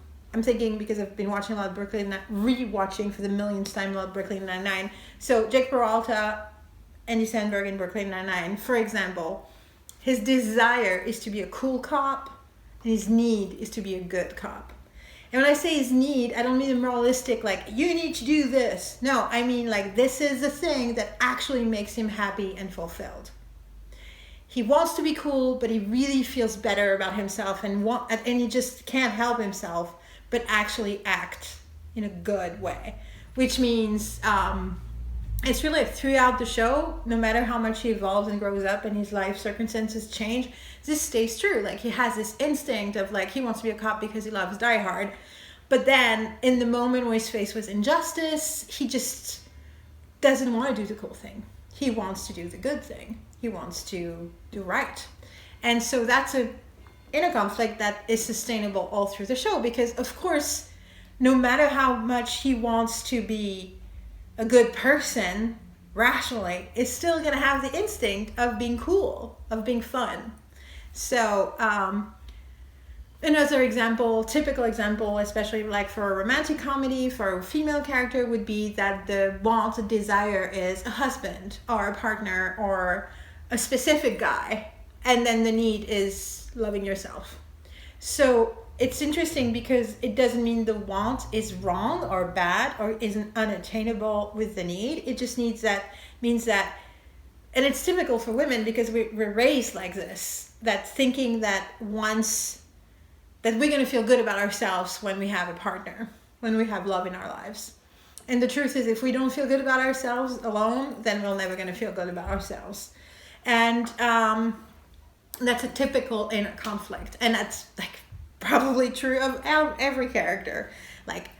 [SPEAKER 1] thinking, because I've been watching a lot of re-watching for the millionth time a lot of Brooklyn Nine-Nine. So Jake Peralta, Andy Samberg in Brooklyn Nine-Nine, for example, his desire is to be a cool cop, and his need is to be a good cop. And when I say his need, I don't mean a moralistic, like, you need to do this. No, I mean, like, this is the thing that actually makes him happy and fulfilled. He wants to be cool, but he really feels better about himself and he just can't help himself, but actually act in a good way. Which means it's really throughout the show, no matter how much he evolves and grows up and his life circumstances change, this stays true. Like, he has this instinct of, like, he wants to be a cop because he loves Die Hard. But then in the moment when he's faced with injustice, he just doesn't want to do the cool thing. He wants to do the good thing. He wants to do right. And so that's an inner conflict that is sustainable all through the show, because of course, no matter how much he wants to be a good person rationally, is still going to have the instinct of being cool, of being fun. So another example, typical example, especially like for a romantic comedy, for a female character, would be that the want, the desire is a husband or a partner or a specific guy, and then the need is loving yourself. So it's interesting because it doesn't mean the want is wrong or bad or isn't unattainable with the need. It just means that, and it's typical for women because we're raised like this, that thinking that that we're going to feel good about ourselves when we have a partner, when we have love in our lives. And the truth is, if we don't feel good about ourselves alone, then we're never going to feel good about ourselves. And that's a typical inner conflict. And that's like probably true of every character. Like,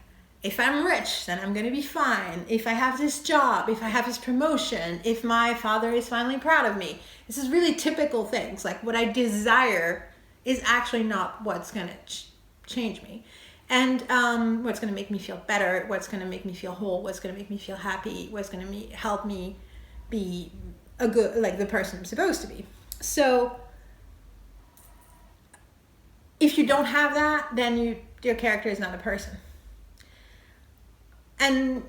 [SPEAKER 1] if I'm rich, then I'm going to be fine. If I have this job, if I have this promotion, if my father is finally proud of me. This is really typical things. Like, what I desire is actually not what's going to change me. And what's going to make me feel better, what's going to make me feel whole, what's going to make me feel happy, what's going to help me be a good, like the person I'm supposed to be. So if you don't have that, then your character is not a person. And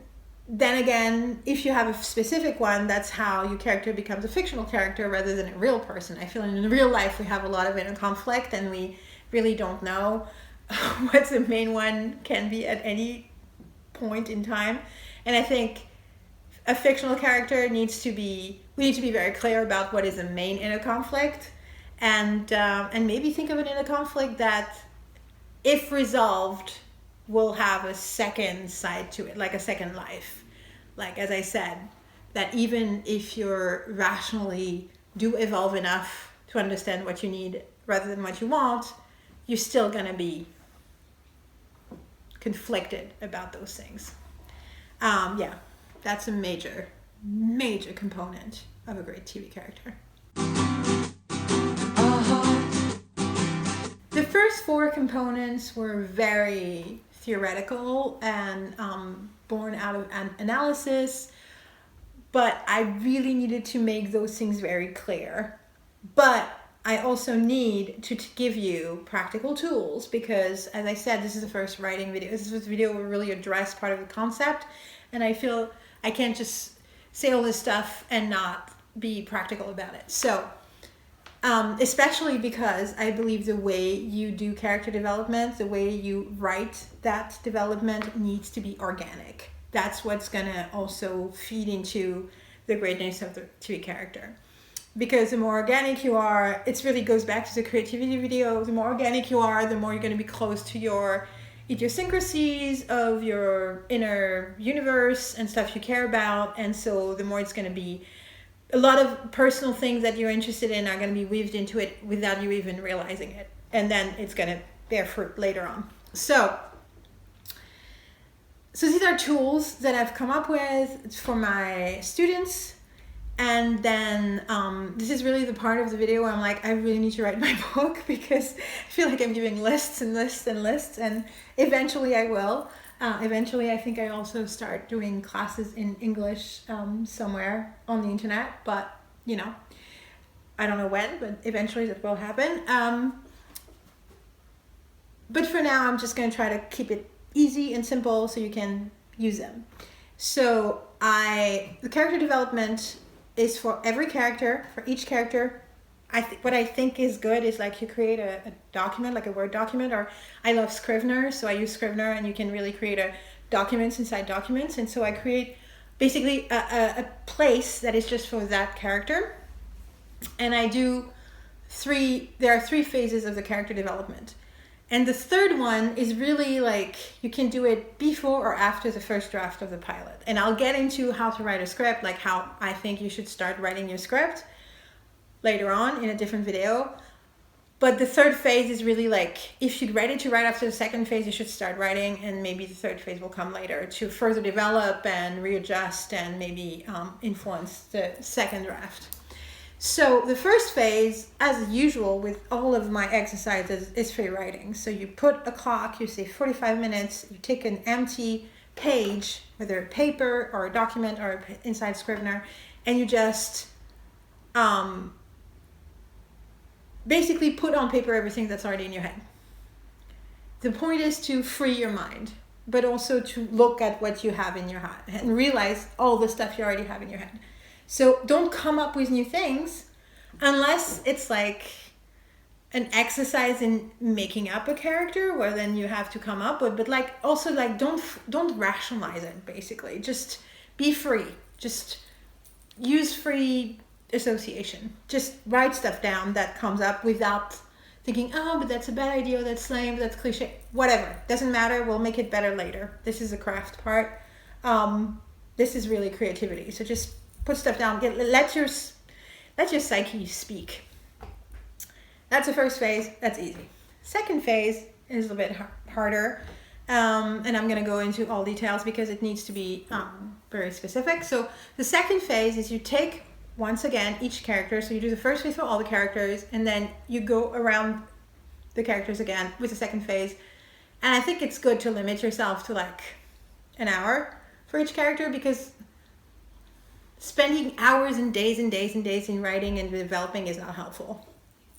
[SPEAKER 1] then again, if you have a specific one, that's how your character becomes a fictional character rather than a real person. I feel in real life we have a lot of inner conflict and we really don't know what the main one can be at any point in time. And I think a fictional character we need to be very clear about what is the main inner conflict, and maybe think of an inner conflict that, if resolved, will have a second side to it, like a second life. Like, as I said, that even if you're rationally do evolve enough to understand what you need rather than what you want, you're still gonna be conflicted about those things. Yeah, that's a major component of a great TV character. The first 4 components were very theoretical and born out of an analysis, but I really needed to make those things very clear. But I also need to give you practical tools because, as I said, this is the first writing video. This video will really address part of the concept, and I feel I can't just say all this stuff and not be practical about it. So, especially because I believe the way you do character development, the way you write that development needs to be organic. That's what's gonna also feed into the greatness of the TV character. Because the more organic you are, it really goes back to the creativity video. The more organic you are, the more you're going to be close to your idiosyncrasies of your inner universe and stuff you care about. And so the more it's going to be, a lot of personal things that you're interested in are going to be weaved into it without you even realizing it. And then it's going to bear fruit later on. So these are tools that I've come up with for my students. And then this is really the part of the video where I'm like, I really need to write my book because I feel like I'm giving lists and lists and lists, and eventually I will. Eventually I think I also start doing classes in English somewhere on the internet, but you know, I don't know when, but eventually that will happen. But for now, I'm just going to try to keep it easy and simple so you can use them. So the character development is for every character, for each character. What I think is good is like you create a document, like a Word document, or I love Scrivener, so I use Scrivener, and you can really create documents inside documents. And so I create basically a place that is just for that character. And I do there are 3 phases of the character development. And the third one is really like, you can do it before or after the first draft of the pilot. And I'll get into how to write a script, like how I think you should start writing your script later on in a different video. But the third phase is really like, if you're ready to write after the second phase, you should start writing, and maybe the third phase will come later to further develop and readjust and maybe influence the second draft. So the first phase, as usual with all of my exercises, is free writing. So you put a clock, you say 45 minutes, you take an empty page, whether a paper or a document or inside Scrivener, and you just basically put on paper everything that's already in your head. The point is to free your mind, but also to look at what you have in your head and realize all the stuff you already have in your head. So don't come up with new things unless it's like an exercise in making up a character where then you have to come up with, but like also like don't rationalize it basically. Just be free. Just use free association. Just write stuff down that comes up without thinking, oh, but that's a bad idea, that's lame, that's cliche, whatever. Doesn't matter, we'll make it better later. This is the craft part. This is really creativity. So just put stuff down. Let your psyche speak. That's the first phase. That's easy. Second phase is a bit harder. And I'm going to go into all details because it needs to be very specific. So the second phase is you take, once again, each character. So you do the first phase for all the characters, and then you go around the characters again with the second phase. And I think it's good to limit yourself to like an hour for each character, because spending hours and days and days and days in writing and developing is not helpful.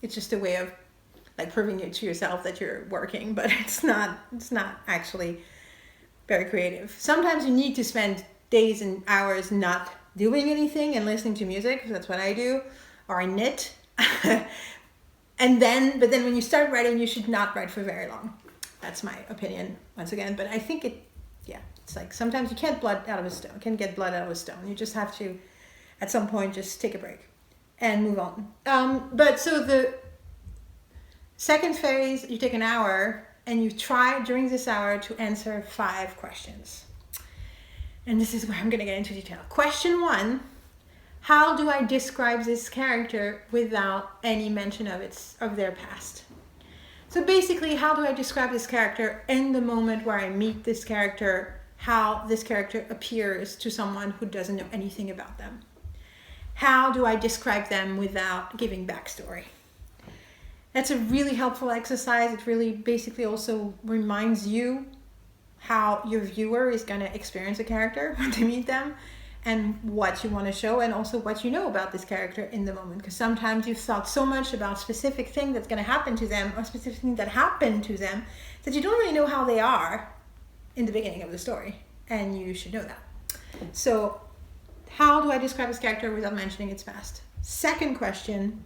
[SPEAKER 1] It's just a way of like proving it to yourself that you're working, but it's not actually very creative. Sometimes you need to spend days and hours not doing anything and listening to music, because that's what I do, or I knit. But then when you start writing, you should not write for very long. That's my opinion, once again. But I think it's like sometimes you can't get blood out of a stone. You just have to, at some point, just take a break and move on. But so the second phase, you take an hour and you try during this hour to answer 5 questions. And this is where I'm going to get into detail. Question 1, how do I describe this character without any mention of their past? So basically, how do I describe this character in the moment where I meet this character, how this character appears to someone who doesn't know anything about them? How do I describe them without giving backstory? That's a really helpful exercise. It really basically also reminds you how your viewer is going to experience a character when they meet them, and what you want to show, and also what you know about this character in the moment. Because sometimes you've thought so much about specific thing that's going to happen to them, or specific thing that happened to them, that you don't really know how they are in the beginning of the story, and you should know that. So how do I describe this character without mentioning its past? Second question,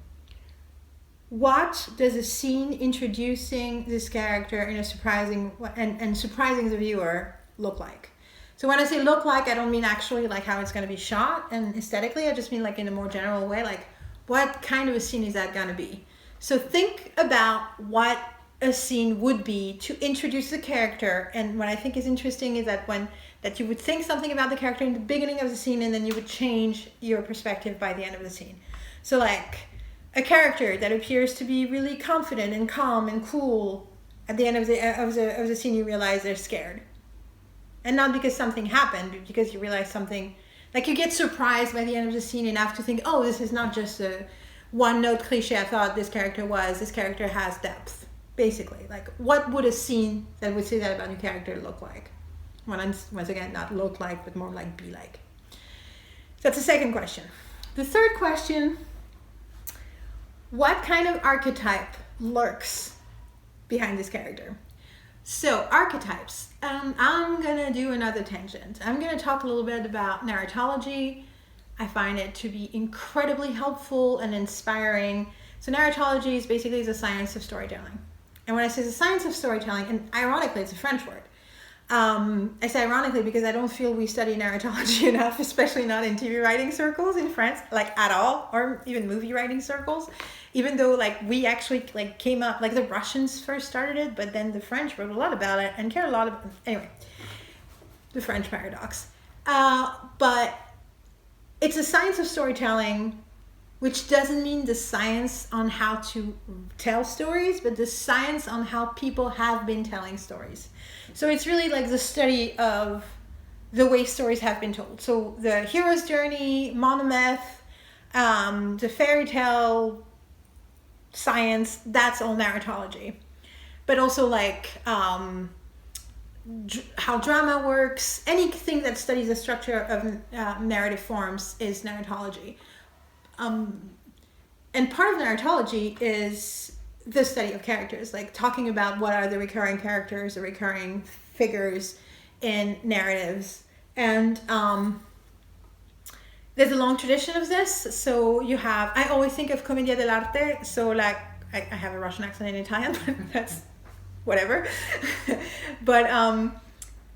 [SPEAKER 1] what does a scene introducing this character in a surprising and surprising the viewer look like? So when I say look like, I don't mean actually like how it's going to be shot and aesthetically. I just mean like in a more general way, like what kind of a scene is that going to be? So think about what a scene would be to introduce the character. And what I think is interesting is that you would think something about the character in the beginning of the scene, and then you would change your perspective by the end of the scene. So like a character that appears to be really confident and calm and cool, at the end of the scene you realize they're scared. And not because something happened, but because you realize something, like you get surprised by the end of the scene enough to think, oh, this is not just a one-note cliche I thought this character was. This character has depth, basically. Like, what would a scene that would say that about your character look like? Once again, not look like, but more like be like. So that's the second question. The third question, what kind of archetype lurks behind this character? So, archetypes. I'm going to do another tangent. I'm going to talk a little bit about narratology. I find it to be incredibly helpful and inspiring. So, narratology is basically the science of storytelling. And when I say the science of storytelling, and ironically, it's a French word. I say ironically because I don't feel we study narratology enough, especially not in TV writing circles in France, like at all, or even movie writing circles. Even though like we actually like came up, like the Russians first started it, but then the French wrote a lot about it and cared a lot of, anyway, the French paradox. But it's a science of storytelling, which doesn't mean the science on how to tell stories, but the science on how people have been telling stories. So it's really like the study of the way stories have been told. So the hero's journey, monomyth, the fairy tale science, that's all narratology. But also like how drama works, anything that studies the structure of narrative forms is narratology. And part of narratology is the study of characters, like talking about what are the recurring characters, the recurring figures in narratives. And there's a long tradition of this. So you have, I always think of commedia dell'arte. So like, I have a Russian accent in Italian, but that's whatever. But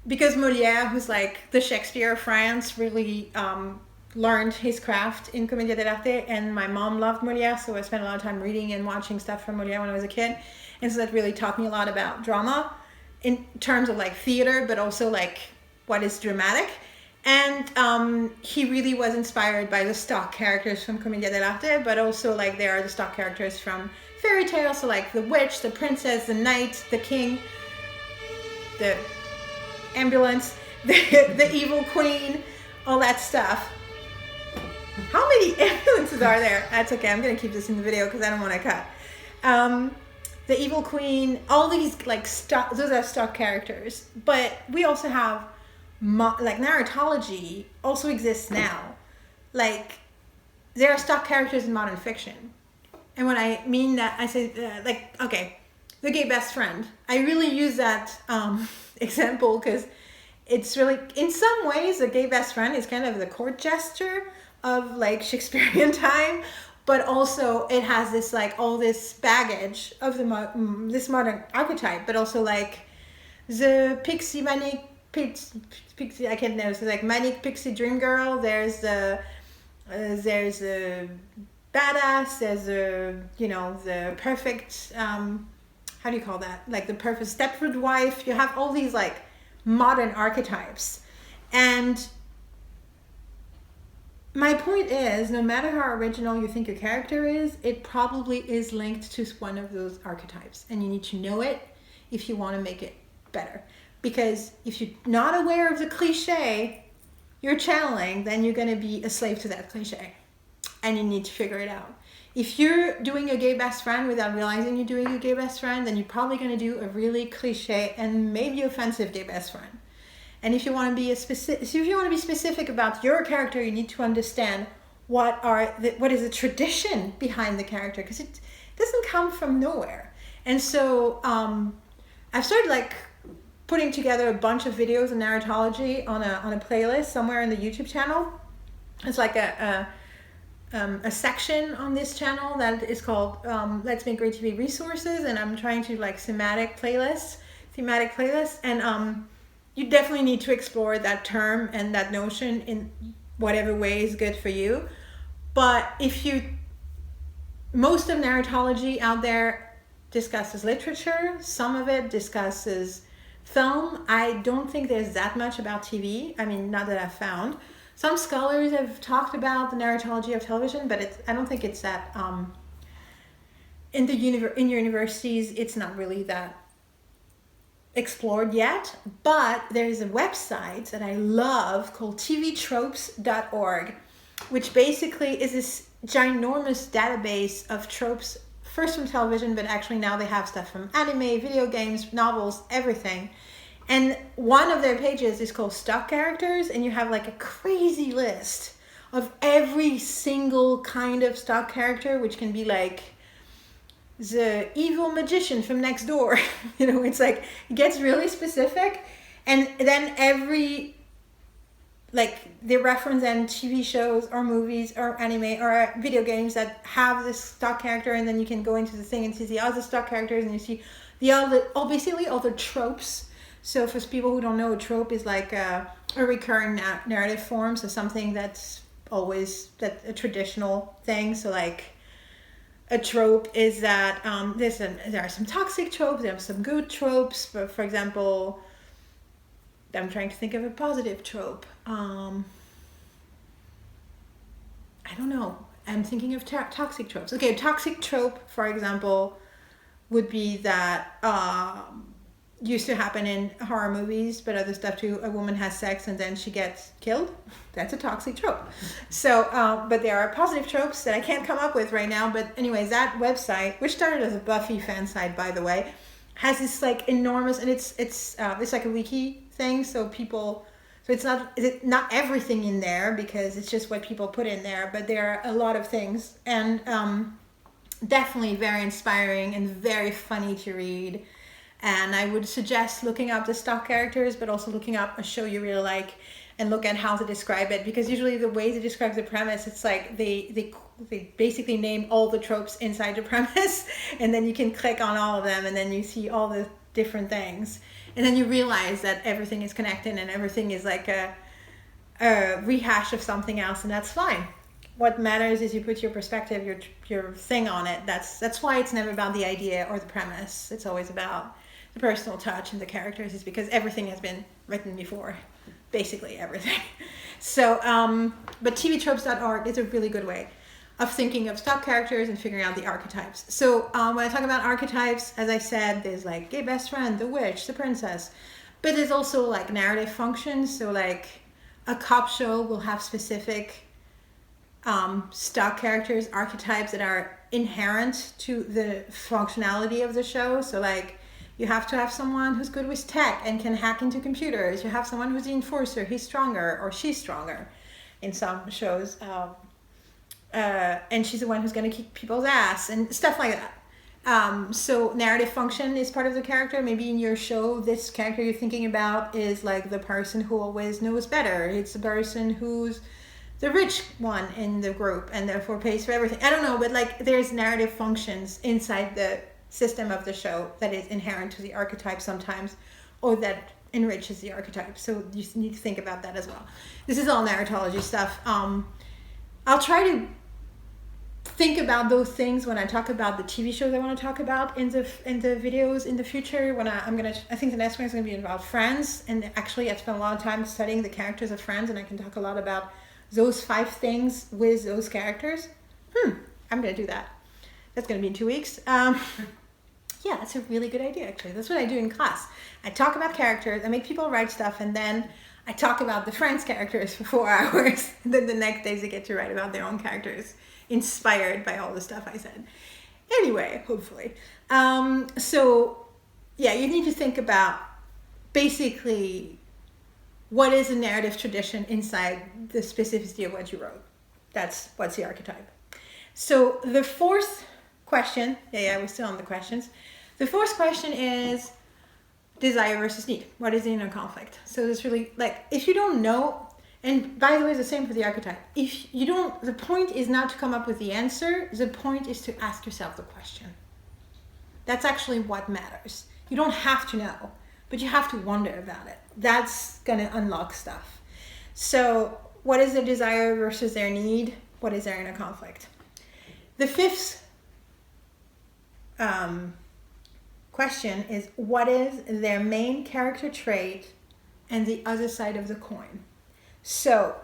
[SPEAKER 1] because Molière, who's like the Shakespeare of France, really learned his craft in commedia dell'arte, and my mom loved Molière, so I spent a lot of time reading and watching stuff from Molière when I was a kid, and so that really taught me a lot about drama in terms of like theater, but also like what is dramatic. And he really was inspired by the stock characters from commedia dell'arte, but also like there are the stock characters from fairy tales, so like the witch, the princess, the knight, the king, the ambulance, the evil queen, all that stuff. How many ambulances are there? That's okay, I'm going to keep this in the video because I don't want to cut. The evil queen, all these like stock, those are stock characters. But we also have, like narratology also exists now. Like there are stock characters in modern fiction. And when I mean that, I say like, okay, the gay best friend. I really use that example because it's really, in some ways, a gay best friend is kind of the court gesture of like Shakespearean time, but also it has this like all this baggage of this modern archetype, but also like the pixie manic pixie, I can't know, so like manic pixie dream girl. There's a badass. There's the perfect how do you call that? Like the perfect Stepford wife. You have all these like modern archetypes, and my point is, no matter how original you think your character is, it probably is linked to one of those archetypes, and you need to know it if you want to make it better. Because if you're not aware of the cliche you're channeling, then you're going to be a slave to that cliche, and you need to figure it out. If you're doing a gay best friend without realizing you're doing a gay best friend, then you're probably going to do a really cliche and maybe offensive gay best friend. And if you want to be specific about your character, you need to understand what is the tradition behind the character, because it doesn't come from nowhere. And so I've started like putting together a bunch of videos on narratology on a playlist somewhere in the YouTube channel. It's like a section on this channel that is called Let's Make Great TV Resources, and I'm trying to like thematic playlists, and you definitely need to explore that term and that notion in whatever way is good for you. But most of narratology out there discusses literature, some of it discusses film. I don't think there's that much about TV. I mean, not that I've found. Some scholars have talked about the narratology of television, but I don't think it's that, in universities, it's not really that explored yet. But there's a website that I love called tvtropes.org, which basically is this ginormous database of tropes, first from television, but actually now they have stuff from anime, video games, novels, everything. And one of their pages is called Stock Characters, and you have like a crazy list of every single kind of stock character, which can be like the evil magician from next door. It's like, it gets really specific. And then they reference then TV shows or movies or anime or video games that have this stock character, and then you can go into the thing and see the other stock characters, and you see basically all the tropes. So for people who don't know, a trope is like a recurring narrative form, so something that's always a traditional thing. So like a trope is that there are some toxic tropes, there are some good tropes. For example, I'm trying to think of a positive trope. I don't know. I'm thinking of toxic tropes. Okay, a toxic trope, for example, would be that used to happen in horror movies, but other stuff too. A woman has sex and then she gets killed. That's a toxic trope. So, but there are positive tropes that I can't come up with right now. But anyways, that website, which started as a Buffy fan site, by the way, has this like enormous, and it's like a wiki thing. So it's not everything in there because it's just what people put in there. But there are a lot of things, and definitely very inspiring and very funny to read. And I would suggest looking up the stock characters, but also looking up a show you really like and look at how to describe it. Because usually the way to describe the premise, it's like they basically name all the tropes inside the premise, and then you can click on all of them, and then you see all the different things. And then you realize that everything is connected and everything is like a rehash of something else, and that's fine. What matters is you put your perspective, your thing on it. That's why it's never about the idea or the premise. It's always about the personal touch and the characters, is because everything has been written before, basically everything. So, but tvtropes.org is a really good way of thinking of stock characters and figuring out the archetypes. So when I talk about archetypes, as I said, there's like gay best friend, the witch, the princess, but there's also like narrative functions. So like a cop show will have specific stock characters, archetypes that are inherent to the functionality of the show. So like you have to have someone who's good with tech and can hack into computers. You have someone who's the enforcer, he's stronger or she's stronger in some shows. And she's the one who's going to kick people's ass and stuff like that. So narrative function is part of the character. Maybe in your show, this character you're thinking about is like the person who always knows better. It's the person who's the rich one in the group and therefore pays for everything. I don't know, but like there's narrative functions inside the system of the show that is inherent to the archetype sometimes, or that enriches the archetype. So you need to think about that as well. This is all narratology stuff. I'll try to think about those things when I talk about the TV shows I want to talk about in the videos in the future. When I think the next one is going to be about Friends, and actually I spent a lot of time studying the characters of Friends, and I can talk a lot about those 5 things with those characters. I'm going to do that. That's going to be in 2 weeks. Yeah, that's a really good idea, actually. That's what I do in class. I talk about characters, I make people write stuff, and then I talk about the Friends characters for 4 hours. And then the next days they get to write about their own characters, inspired by all the stuff I said. Anyway, hopefully. So, yeah, you need to think about basically what is the narrative tradition inside the specificity of what you wrote. That's what's the archetype. So the 4th question, we're still on the questions. The 4th question is desire versus need. What is the inner conflict? So it's really like, if you don't know, and by the way, it's the same for the archetype. If you don't, the point is not to come up with the answer. The point is to ask yourself the question. That's actually what matters. You don't have to know, but you have to wonder about it. That's going to unlock stuff. So what is their desire versus their need? What is their inner conflict? The 5th question is, what is their main character trait and the other side of the coin? So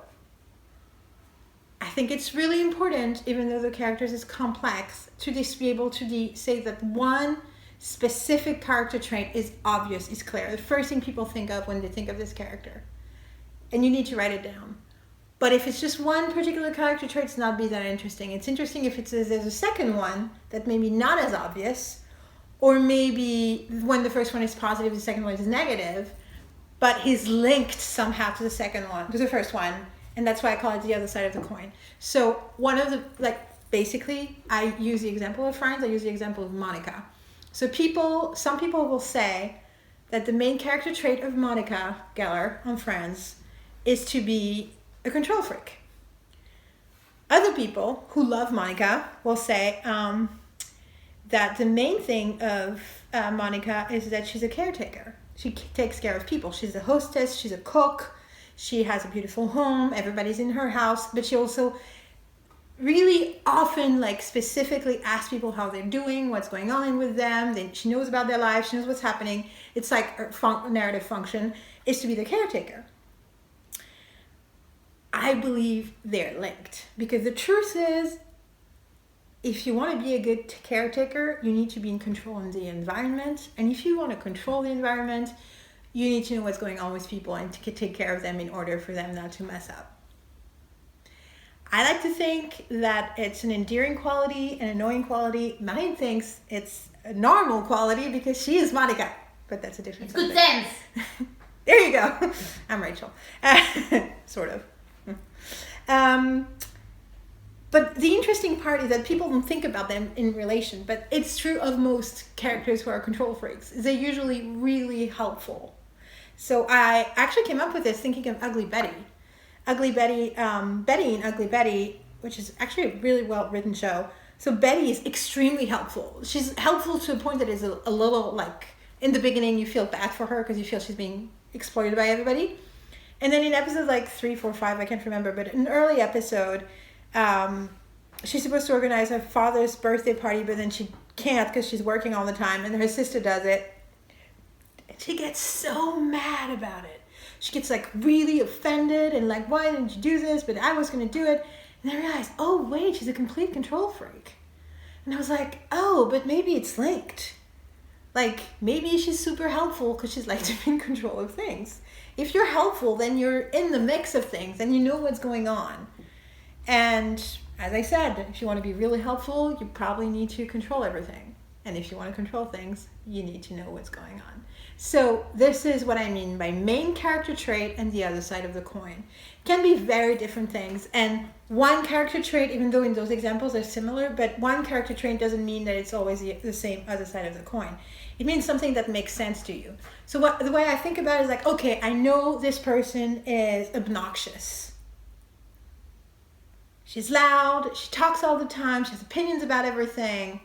[SPEAKER 1] I think it's really important, even though the characters is complex, to just be able to say that one specific character trait is obvious, is clear. The first thing people think of when they think of this character. And you need to write it down. But if it's just one particular character trait, it's not be that interesting. It's interesting if there's a second one that maybe not as obvious, or maybe when the first one is positive, the second one is negative, but he's linked somehow to the second one, to the first one, and that's why I call it the other side of the coin. So one of the, basically, I use the example of Friends, I use the example of Monica. So some people will say that the main character trait of Monica Geller on Friends is to be a control freak. Other people who love Monica will say that the main thing of Monica is that she's a caretaker. She takes care of people. She's a hostess, she's a cook, she has a beautiful home, everybody's in her house, but she also really often specifically asks people how they're doing, what's going on with them. She knows about their lives, she knows what's happening. It's like her narrative function is to be the caretaker. I believe they're linked, because the truth is, if you want to be a good caretaker, you need to be in control of the environment. And if you want to control the environment, you need to know what's going on with people and to take care of them in order for them not to mess up. I like to think that it's an endearing quality, an annoying quality. Mine thinks it's a normal quality because she is Monica, but that's a different subject.
[SPEAKER 2] Good sense.
[SPEAKER 1] There you go. I'm Rachel. Sort of. But the interesting part is that people don't think about them in relation, but it's true of most characters who are control freaks. They're usually really helpful. So I actually came up with this thinking of Ugly Betty. Betty in Ugly Betty, which is actually a really well-written show. So Betty is extremely helpful. She's helpful to a point that is a little in the beginning you feel bad for her because you feel she's being exploited by everybody. And then in episodes 3, 4, 5, I can't remember, but an early episode, she's supposed to organize her father's birthday party, but then she can't because she's working all the time, and her sister does it. And she gets so mad about it. She gets really offended and why didn't you do this? But I was going to do it. And I realized, oh wait, she's a complete control freak. And I was like, oh, but maybe it's linked. Maybe she's super helpful because she's to be in control of things. If you're helpful, then you're in the mix of things and you know what's going on. And as I said, if you want to be really helpful, you probably need to control everything. And if you want to control things, you need to know what's going on. So this is what I mean by main character trait and the other side of the coin. Can be very different things. And one character trait, even though in those examples they're similar, but one character trait doesn't mean that it's always the same other side of the coin. It means something that makes sense to you. So the way I think about it is like, okay, I know this person is obnoxious. She's loud, she talks all the time, she has opinions about everything.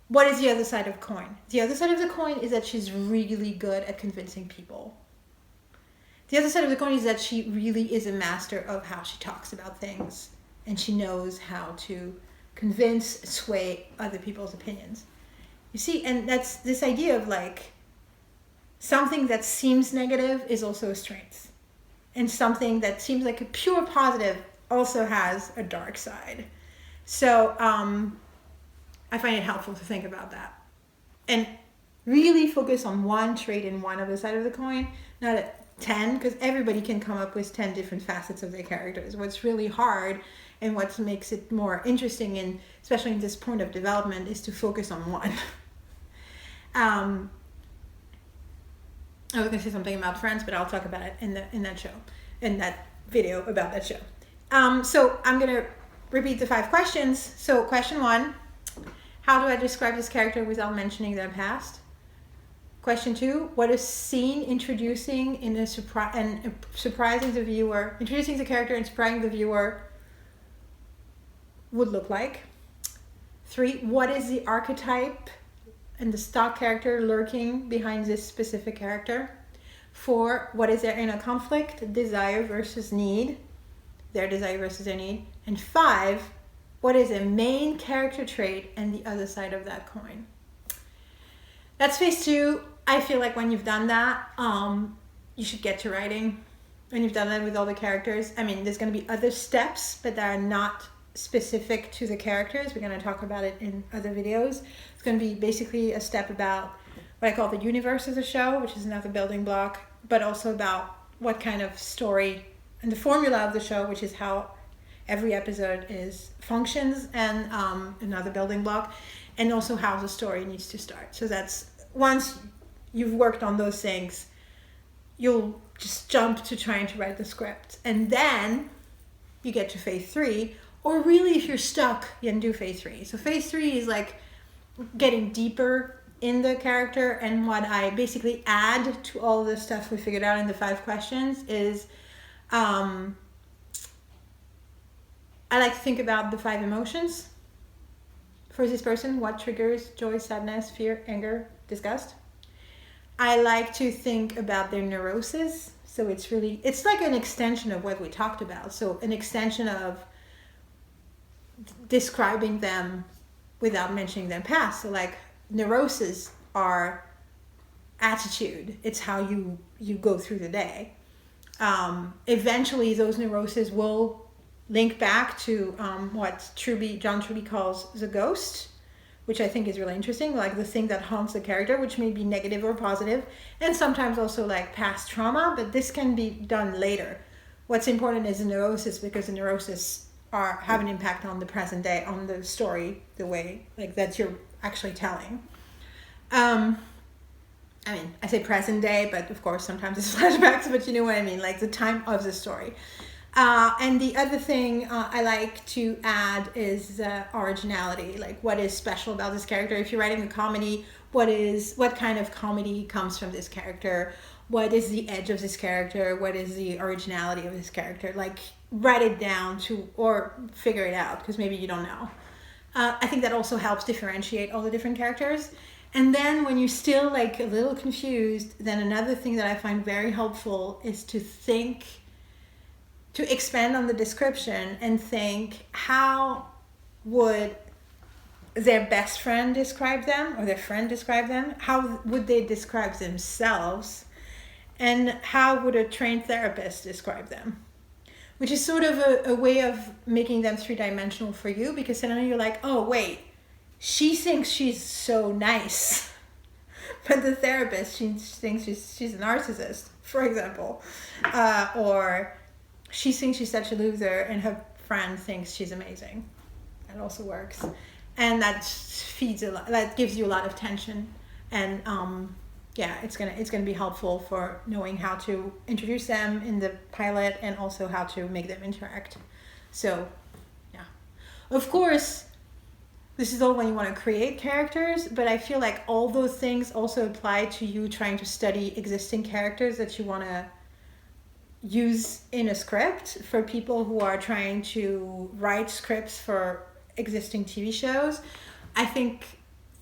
[SPEAKER 1] What is the other side of the coin? The other side of the coin is that she's really good at convincing people. The other side of the coin is that she really is a master of how she talks about things. And she knows how to convince, sway other people's opinions. You see, and that's this idea of like, something that seems negative is also a strength. And something that seems like a pure positive also has a dark side. So, I find it helpful to think about that. And really focus on one trait in one other side of the coin, not at 10, because everybody can come up with 10 different facets of their characters. What's really hard and what makes it more interesting, and especially in this point of development, is to focus on one. I was going to say something about Friends, but I'll talk about it in that video about that show. So I'm going to repeat the 5 questions. So question 1. How do I describe this character without mentioning their past? Question 2, what is scene introducing surprising the viewer, introducing the character and surprising the viewer would look like? 3, what is the archetype and the stock character lurking behind this specific character? 4, what is their inner conflict, desire versus need, their desire versus their need? And 5, what is a main character trait and the other side of that coin? That's phase 2. I feel like when you've done that, you should get to writing. When you've done that with all the characters. I mean, there's going to be other steps, but that are not specific to the characters. We're going to talk about it in other videos. It's going to be basically a step about what I call the universe of the show, which is another building block, but also about what kind of story and the formula of the show, which is how every episode functions, and another building block, and also how the story needs to start. So that's, once you've worked on those things, you'll just jump to trying to write the script. And then you get to phase 3, or really if you're stuck, you can do phase 3. So phase 3 is like getting deeper in the character, and what I basically add to all the stuff we figured out in the 5 questions is I like to think about the 5 emotions for this person. What triggers joy, sadness, fear, anger, disgust. I like to think about their neurosis. So it's like an extension of what we talked about. So an extension of describing them without mentioning their past. So like neuroses are attitude. It's how you go through the day. Eventually those neuroses will link back to what John Truby calls the ghost, which I think is really interesting, like the thing that haunts the character, which may be negative or positive, and sometimes also like past trauma, but this can be done later. What's important is the neurosis, because the neurosis have an impact on the present day, on the story, the way like that you're actually telling. I mean, I say present day, but of course sometimes it's flashbacks, but you know what I mean, like the time of the story. And the other thing I like to add is originality, like what is special about this character. If you're writing a comedy, what kind of comedy comes from this character? What is the edge of this character? What is the originality of this character? Like write it down or figure it out, because maybe you don't know. I think that also helps differentiate all the different characters. And then when you're still like a little confused, then another thing that I find very helpful is to expand on the description and think, how would their best friend describe them, or their friend describe them? How would they describe themselves? And how would a trained therapist describe them? Which is sort of a way of making them 3-dimensional for you, because suddenly you're like, oh wait, she thinks she's so nice, but the therapist, she thinks she's a narcissist, for example, or she thinks she's such a loser and her friend thinks she's amazing. That also works. and that feeds a lot. That gives you a lot of tension, and yeah, it's gonna be helpful for knowing how to introduce them in the pilot and also how to make them interact. So, yeah, of course, this is all when you want to create characters, but I feel like all those things also apply to you trying to study existing characters that you want to use in a script. For people who are trying to write scripts for existing TV shows, I think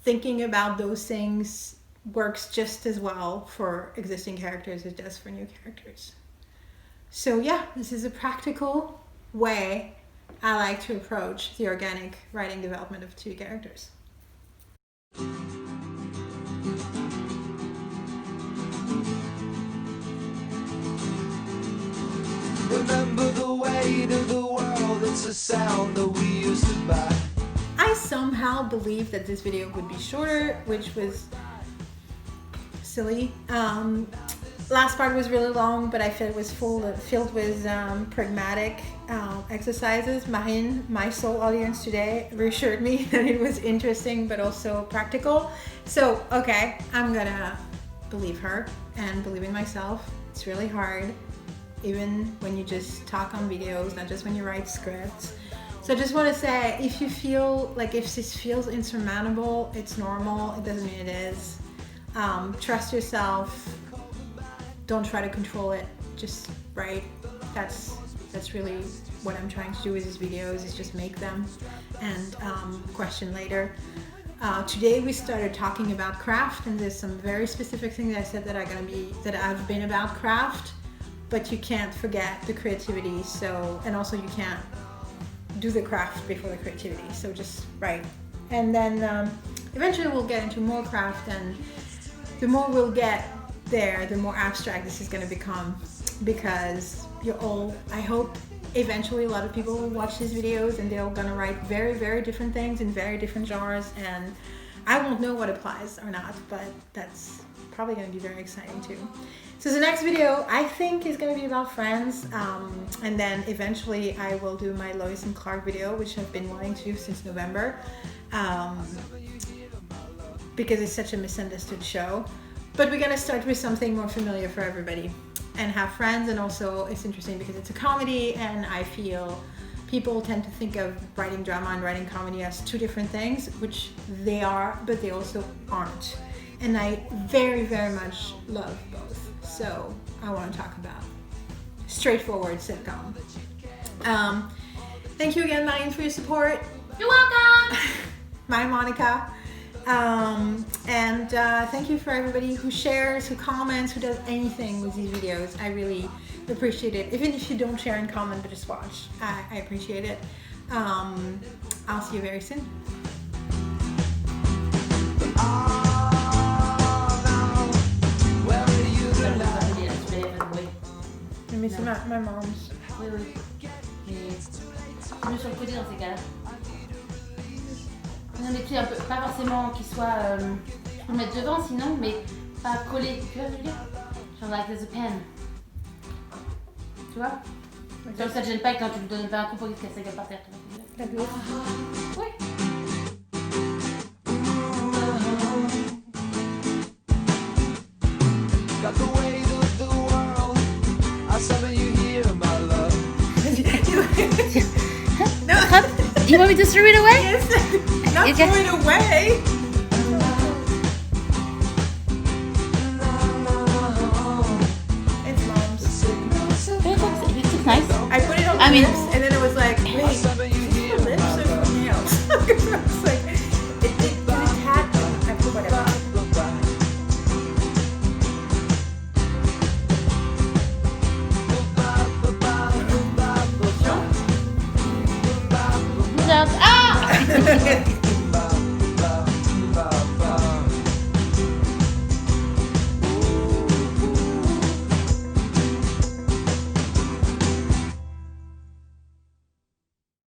[SPEAKER 1] thinking about those things works just as well for existing characters as it does for new characters. So yeah, this is a practical way I like to approach the organic writing development of TV characters. Remember the weight of the world, it's a sound that we used to buy. I somehow believed that this video would be shorter, which was silly. Last part was really long, but I feel it was filled with pragmatic exercises. Marine, my sole audience today, reassured me that it was interesting but also practical. So, okay, I'm gonna believe her and believe in myself. It's really hard, even when you just talk on videos, not just when you write scripts. So I just want to say, if you feel like if this feels insurmountable, it's normal. It doesn't mean it is. Trust yourself. Don't try to control it. Just write. That's really what I'm trying to do with these videos, is just make them and question later. Today we started talking about craft, and there's some very specific things I said that have been about craft, but you can't forget the creativity. So, and also you can't do the craft before the creativity. So just write, and then eventually we'll get into more craft, and the more we'll get there, the more abstract this is going to become, because I hope eventually a lot of people will watch these videos and they're going to write very, very different things in very different genres, and I won't know what applies or not, but that's probably going to be very exciting too. So the next video I think is going to be about Friends, and then eventually I will do my Lois and Clark video, which I've been wanting to do since November, because it's such a misunderstood show. But we're going to start with something more familiar for everybody and have Friends, and also it's interesting because it's a comedy, and I feel people tend to think of writing drama and writing comedy as two different things, which they are, but they also aren't. And I very, very much love both. So I want to talk about straightforward sitcom. Thank you again, Marine, for your support.
[SPEAKER 2] You're welcome.
[SPEAKER 1] Bye, Monica. And thank you for everybody who shares, who comments, who does anything with these videos. I really appreciate it. Even if you don't share and comment, but just watch, I appreciate it. I'll see you very soon. Mais c'est ma mom's.
[SPEAKER 2] Oui, oui. Mais mieux sur le côté dans ces cas-là. Non, mais tu sais, un peu, pas forcément qu'il soit. Je peux le mettre devant sinon, mais pas collé. Tu vois ce que je veux dire? Genre, like there's a pen. Tu vois? Okay. Genre, ça te gêne pas quand tu lui donnes pas un coup pour qu'il se casse la gueule par terre.
[SPEAKER 1] D'accord.
[SPEAKER 2] Oui.
[SPEAKER 3] Got the weight of the world. I summon you here, my love.
[SPEAKER 1] No.
[SPEAKER 2] You want me to throw it away?
[SPEAKER 1] Yes. Not throw it away. It's Mom's.
[SPEAKER 2] It looks nice.
[SPEAKER 1] I put it on my lips.